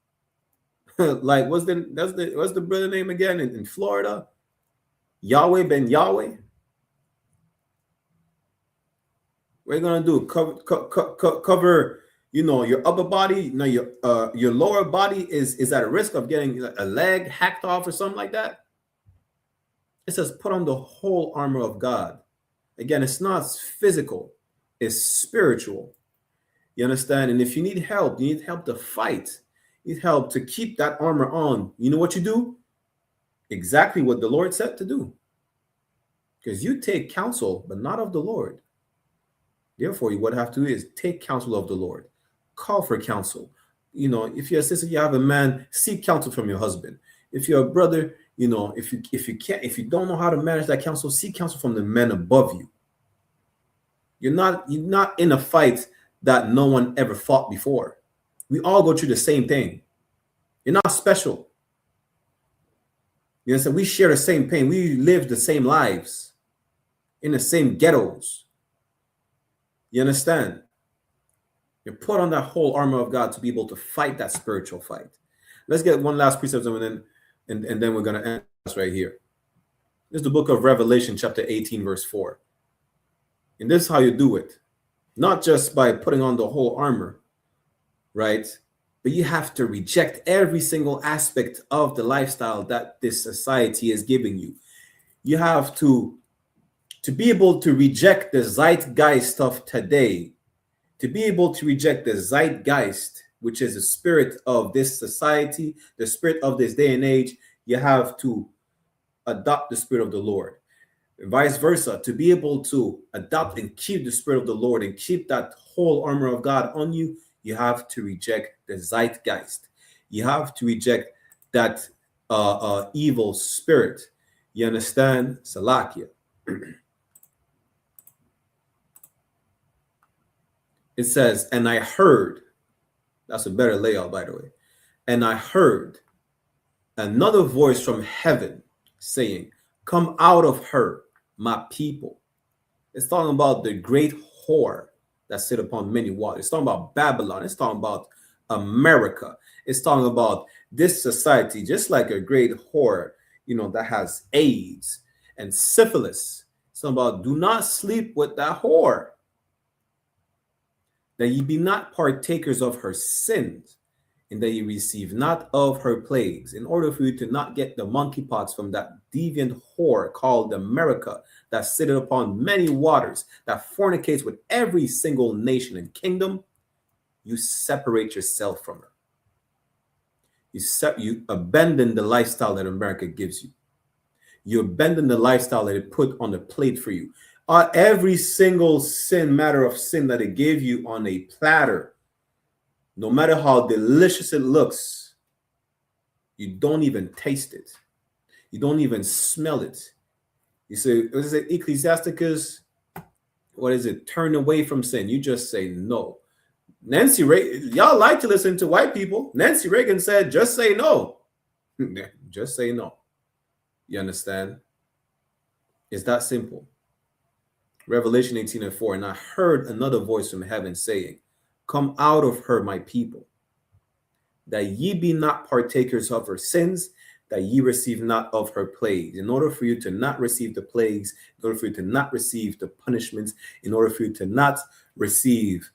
Like what's the brother name again in Florida? Yahweh ben Yahweh. What are you gonna do? Cover, you know, your upper body. You know, your lower body is at a risk of getting a leg hacked off or something like that. It says, put on the whole armor of God. Again, it's not physical, it's spiritual. You understand? And if you need help to fight, you need help to keep that armor on. You know what you do? Exactly what the Lord said to do. Because you take counsel, but not of the Lord. Therefore, what you have to do is take counsel of the Lord. Call for counsel. You know, if you're a sister, you have a man, seek counsel from your husband. If you're a brother, you know, if you don't know how to manage that counsel, seek counsel from the men above you. You're not in a fight that no one ever fought before. We all go through the same thing. You're not special. You know, so we share the same pain. We live the same lives in the same ghettos. You understand? You're put on that whole armor of God to be able to fight that spiritual fight. Let's get one last precept, and then we're going to end this right here. This is the book of Revelation, chapter 18, verse 4. And this is how you do it. Not just by putting on the whole armor, right? But you have to reject every single aspect of the lifestyle that this society is giving you. You have to be able to reject the zeitgeist of today, to be able to reject the zeitgeist, which is the spirit of this society, the spirit of this day and age. You have to adopt the spirit of the Lord. vice versa, to be able to adopt and keep the Spirit of the Lord and keep that whole armor of God on you, you have to reject the zeitgeist. You have to reject that evil spirit. You understand? Salakia. It says, and I heard, that's a better layout, by the way. And I heard another voice from heaven saying, come out of her, my people. It's talking about the great whore that sit upon many waters. It's talking about Babylon. It's talking about America. It's talking about this society, just like a great whore, that has AIDS and syphilis. It's talking about do not sleep with that whore, that ye be not partakers of her sins, and that ye receive not of her plagues, in order for you to not get the monkeypox from that deviant whore called America, that sitteth upon many waters, that fornicates with every single nation and kingdom. You separate yourself from her. You abandon the lifestyle that America gives you. You abandon the lifestyle that it put on the plate for you. Every single matter of sin that it gave you on a platter, no matter how delicious it looks, you don't even taste it. You don't even smell it. You say, what is it, Ecclesiasticus? What is it? Turn away from sin. You just say no. Nancy Reagan, y'all like to listen to white people. Nancy Reagan said, just say no. Just say no. You understand? It's that simple. Revelation 18:4, and I heard another voice from heaven saying, come out of her, my people, that ye be not partakers of her sins, that ye receive not of her plagues. In order for you to not receive the plagues, in order for you to not receive the punishments, in order for you to not receive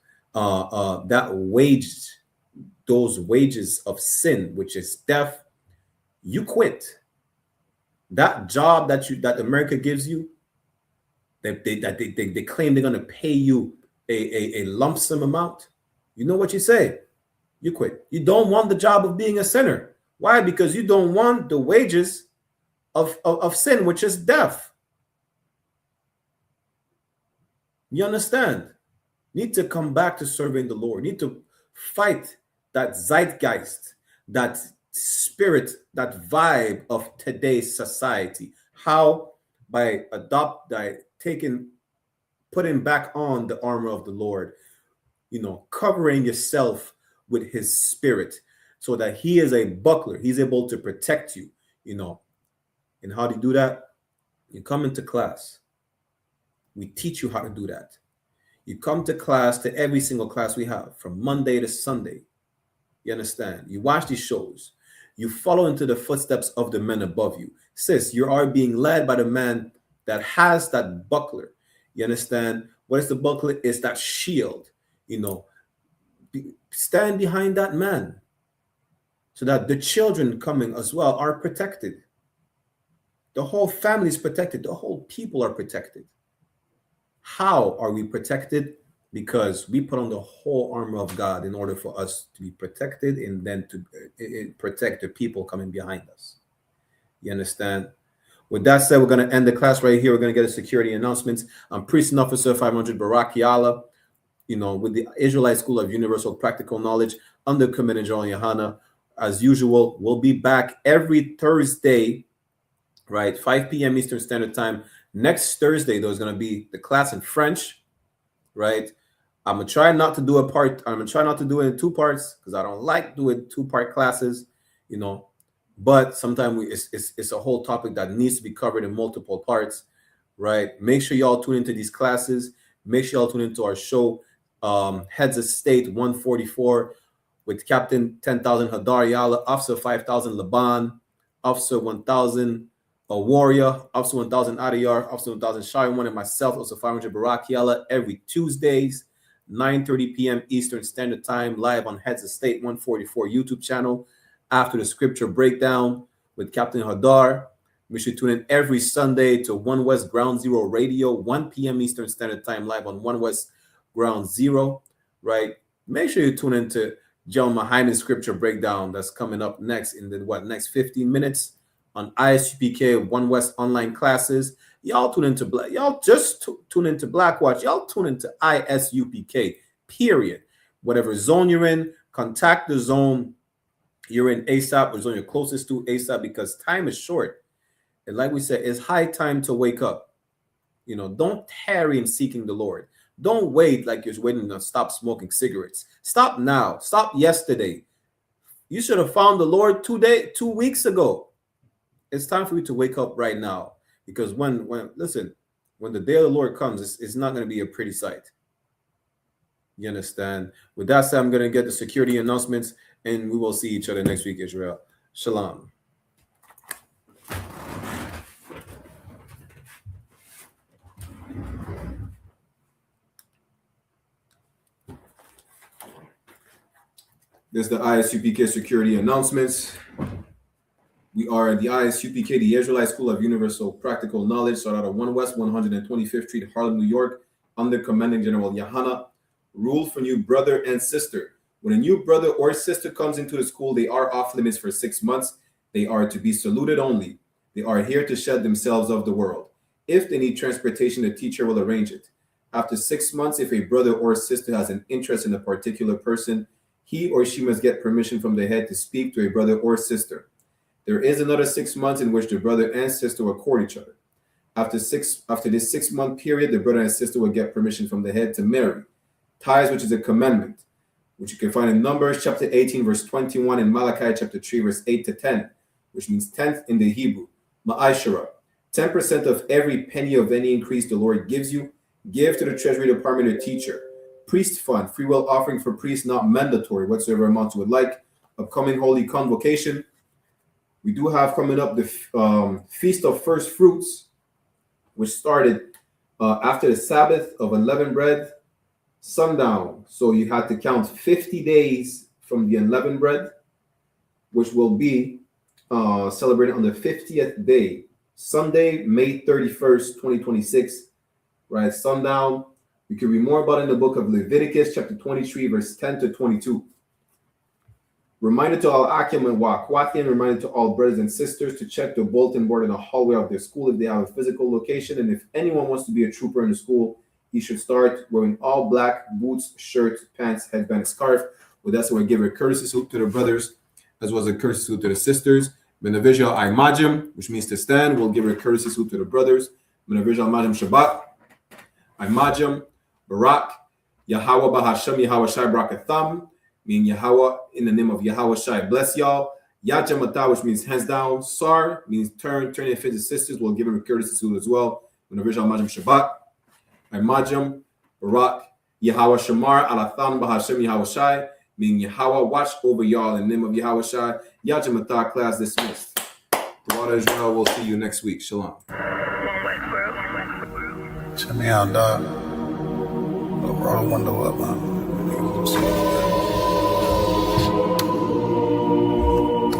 those wages of sin, which is death, you quit. That job that America gives you, that they claim they're going to pay you a lump sum amount. You know what you say? You quit. You don't want the job of being a sinner. Why? Because you don't want the wages of sin, which is death. You understand? Need to come back to serving the Lord. Need to fight that zeitgeist, that spirit, that vibe of today's society. How? By putting back on the armor of the Lord, covering yourself with his spirit, so that he is a buckler. He's able to protect you, And how do you do that? You come into class. We teach you how to do that. You come to class, to every single class we have, from Monday to Sunday. You understand? You watch these shows. You follow into the footsteps of the men above you. Sis, you are being led by the man that has that buckler. You understand? What is the buckler? It's that shield. Stand behind that man, so that the children coming as well are protected. The whole family is protected. The whole people are protected. How are we protected? Because we put on the whole armor of God in order for us to be protected, and then to protect the people coming behind us. You understand? With that said, we're going to end the class right here. We're going to get a security announcements. I'm Priest and Officer 500 Barakiala, with the Israelite School of Universal Practical Knowledge under Commander General YAHANNA. As usual, we'll be back every Thursday, right? 5 p.m. Eastern Standard Time. Next Thursday, there's going to be the class in French, right? I'm going to try not to do I'm going to try not to do it in two parts, because I don't like doing two-part classes, but sometimes it's a whole topic that needs to be covered in multiple parts, right? Make sure y'all tune into these classes. Make sure y'all tune into our show, Heads of State 144, with Captain 10,000 Hadar Yala, Officer 5,000 Laban, Officer 1,000 a Warrior, Officer 1,000 Adiyar, Officer 1,000 Shaiwan, and myself, Officer 500 Barakiala, every Tuesdays, 9:30 p.m. Eastern Standard Time, live on Heads of State 144 YouTube channel, after the scripture breakdown with Captain Hadar. We should tune in every Sunday to One West Ground Zero Radio, 1 p.m. Eastern Standard Time, live on One West Ground Zero, right? Make sure you tune into John Mahaiman's scripture breakdown that's coming up next in the next 15 minutes on I.S.U.P.K. One West online classes. Y'all tune into Black. Y'all just tune into Black Watch. Y'all tune into ISUPK. Period. Whatever zone you're in, contact the zone you're in ASAP, or zone you're closest to ASAP, because time is short. And like we said, it's high time to wake up. You know, don't tarry in seeking the Lord. Don't wait like you're waiting to stop smoking cigarettes. Stop now. Stop yesterday. You should have found the Lord 2 weeks ago. It's time for you to wake up right now. Because when the day of the Lord comes, it's not going to be a pretty sight. You understand? With that said, I'm going to get the security announcements, and we will see each other next week, Israel. Shalom. This is the ISUPK security announcements. We are the I.S.U.P.K, the Israelite School of Universal Practical Knowledge, started out of 1 West 125th Street, Harlem, New York, under Commanding General YAHANNA. Rule for new brother and sister. When a new brother or sister comes into the school, they are off limits for 6 months. They are to be saluted only. They are here to shed themselves of the world. If they need transportation, the teacher will arrange it. After 6 months, if a brother or sister has an interest in a particular person, he or she must get permission from the head to speak to a brother or sister. There is another 6 months in which the brother and sister will court each other. After this 6 month period, the brother and sister will get permission from the head to marry. Tithes, which is a commandment, which you can find in Numbers chapter 18, verse 21, and Malachi chapter 3, verse 8 to 10, which means 10th in the Hebrew. Ma'ashara, 10% of every penny of any increase the Lord gives you, give to the Treasury Department or teacher. Priest fund, free will offering for priests, not mandatory, whatsoever amount you would like. Upcoming Holy Convocation. We do have coming up the Feast of First Fruits, which started after the Sabbath of unleavened bread, sundown. So you had to count 50 days from the unleavened bread, which will be celebrated on the 50th day, Sunday, May 31st, 2026, right? Sundown. You can read more about it in the book of Leviticus, chapter 23, verse 10 to 22. Reminder to all Akim and Wakwathian, reminder to all brothers and sisters to check the bulletin board in the hallway of their school if they have a physical location. And if anyone wants to be a trooper in the school, he should start wearing all black boots, shirt, pants, headband, scarf. With that, so I give a courtesy salute to the brothers as well as a courtesy salute to the sisters. Benevision Imajim, which means to stand, we'll give a courtesy salute to the brothers. Benevision Imajim Shabbat, Imajim, Barak, Yahweh Bahashem, Yahweh Shai Brakatham, meaning Yahweh, in the name of Yahweh Shai, bless y'all. Yajamata, which means hands down. Sar means turn and fit the sisters. We'll give him a courtesy salute as well. Benevision Imajim Shabbat, Imajim, Barak, Yahweh Shamar, Alatham Bahashem, Yahweh Shai, meaning Yahweh watch over y'all in the name of Yahweh Shai. Yajamata, class dismissed. The water Israel, we'll see you next week. Shalom. Check me out, dog. Roll the window up, man.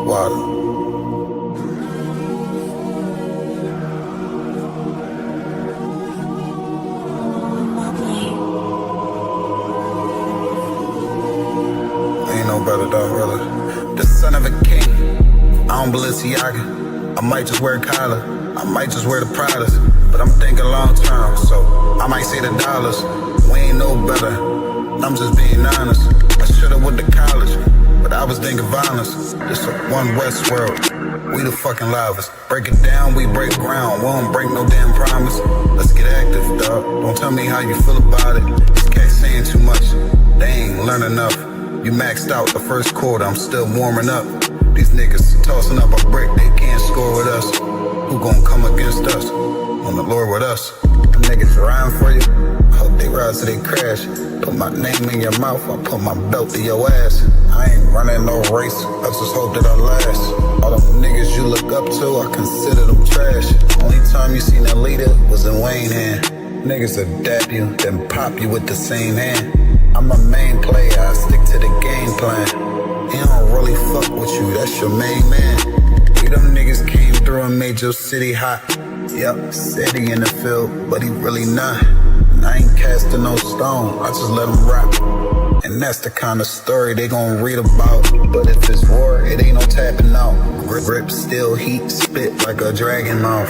Water. Ain't no better, dog, brother. The son of a king. I don't Balenciaga. I might just wear a collar. I might just wear the Pradas. But I'm thinking long term, so I might say the dollars. We ain't no better. I'm just being honest. I should've went to college, but I was thinking violence. This a one West world. We the fucking livest. Break it down, we break ground. We don't break no damn promise. Let's get active, dog. Don't tell me how you feel about it. These cats saying too much. They ain't learn enough. You maxed out the first quarter. I'm still warming up. These niggas tossing up a brick. They can't score with us. Who gon' come against us? On the Lord with us. Them niggas riding for you. I hope they ride till they crash. Put my name in your mouth. I put my belt to your ass. I ain't running no race. I just hope that I last. All them niggas you look up to, I consider them trash. Only time you seen that leader was in Wayne hand. Niggas will dap you, then pop you with the same hand. I'm a main player. I stick to the game plan. He don't really fuck with you. That's your main man. We them niggas came through and made your city hot. Yup, said he in the field, but he really not. And I ain't casting no stone, I just let him rock. And that's the kind of story they gon' read about. But if it's war, it ain't no tapping out. Grip still heat, spit like a dragon mouth.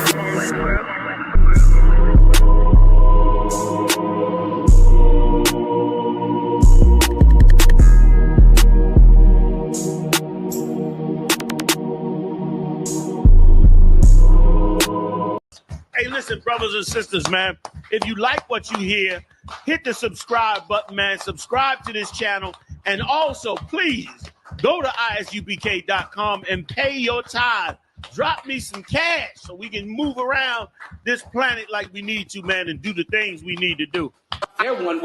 brothers and sisters, man, if you like what you hear, hit the subscribe button, man. Subscribe to this channel. And also, please go to isupk.com and pay your tithe. Drop me some cash so we can move around this planet like we need to, man, and do the things we need to do. They're one way.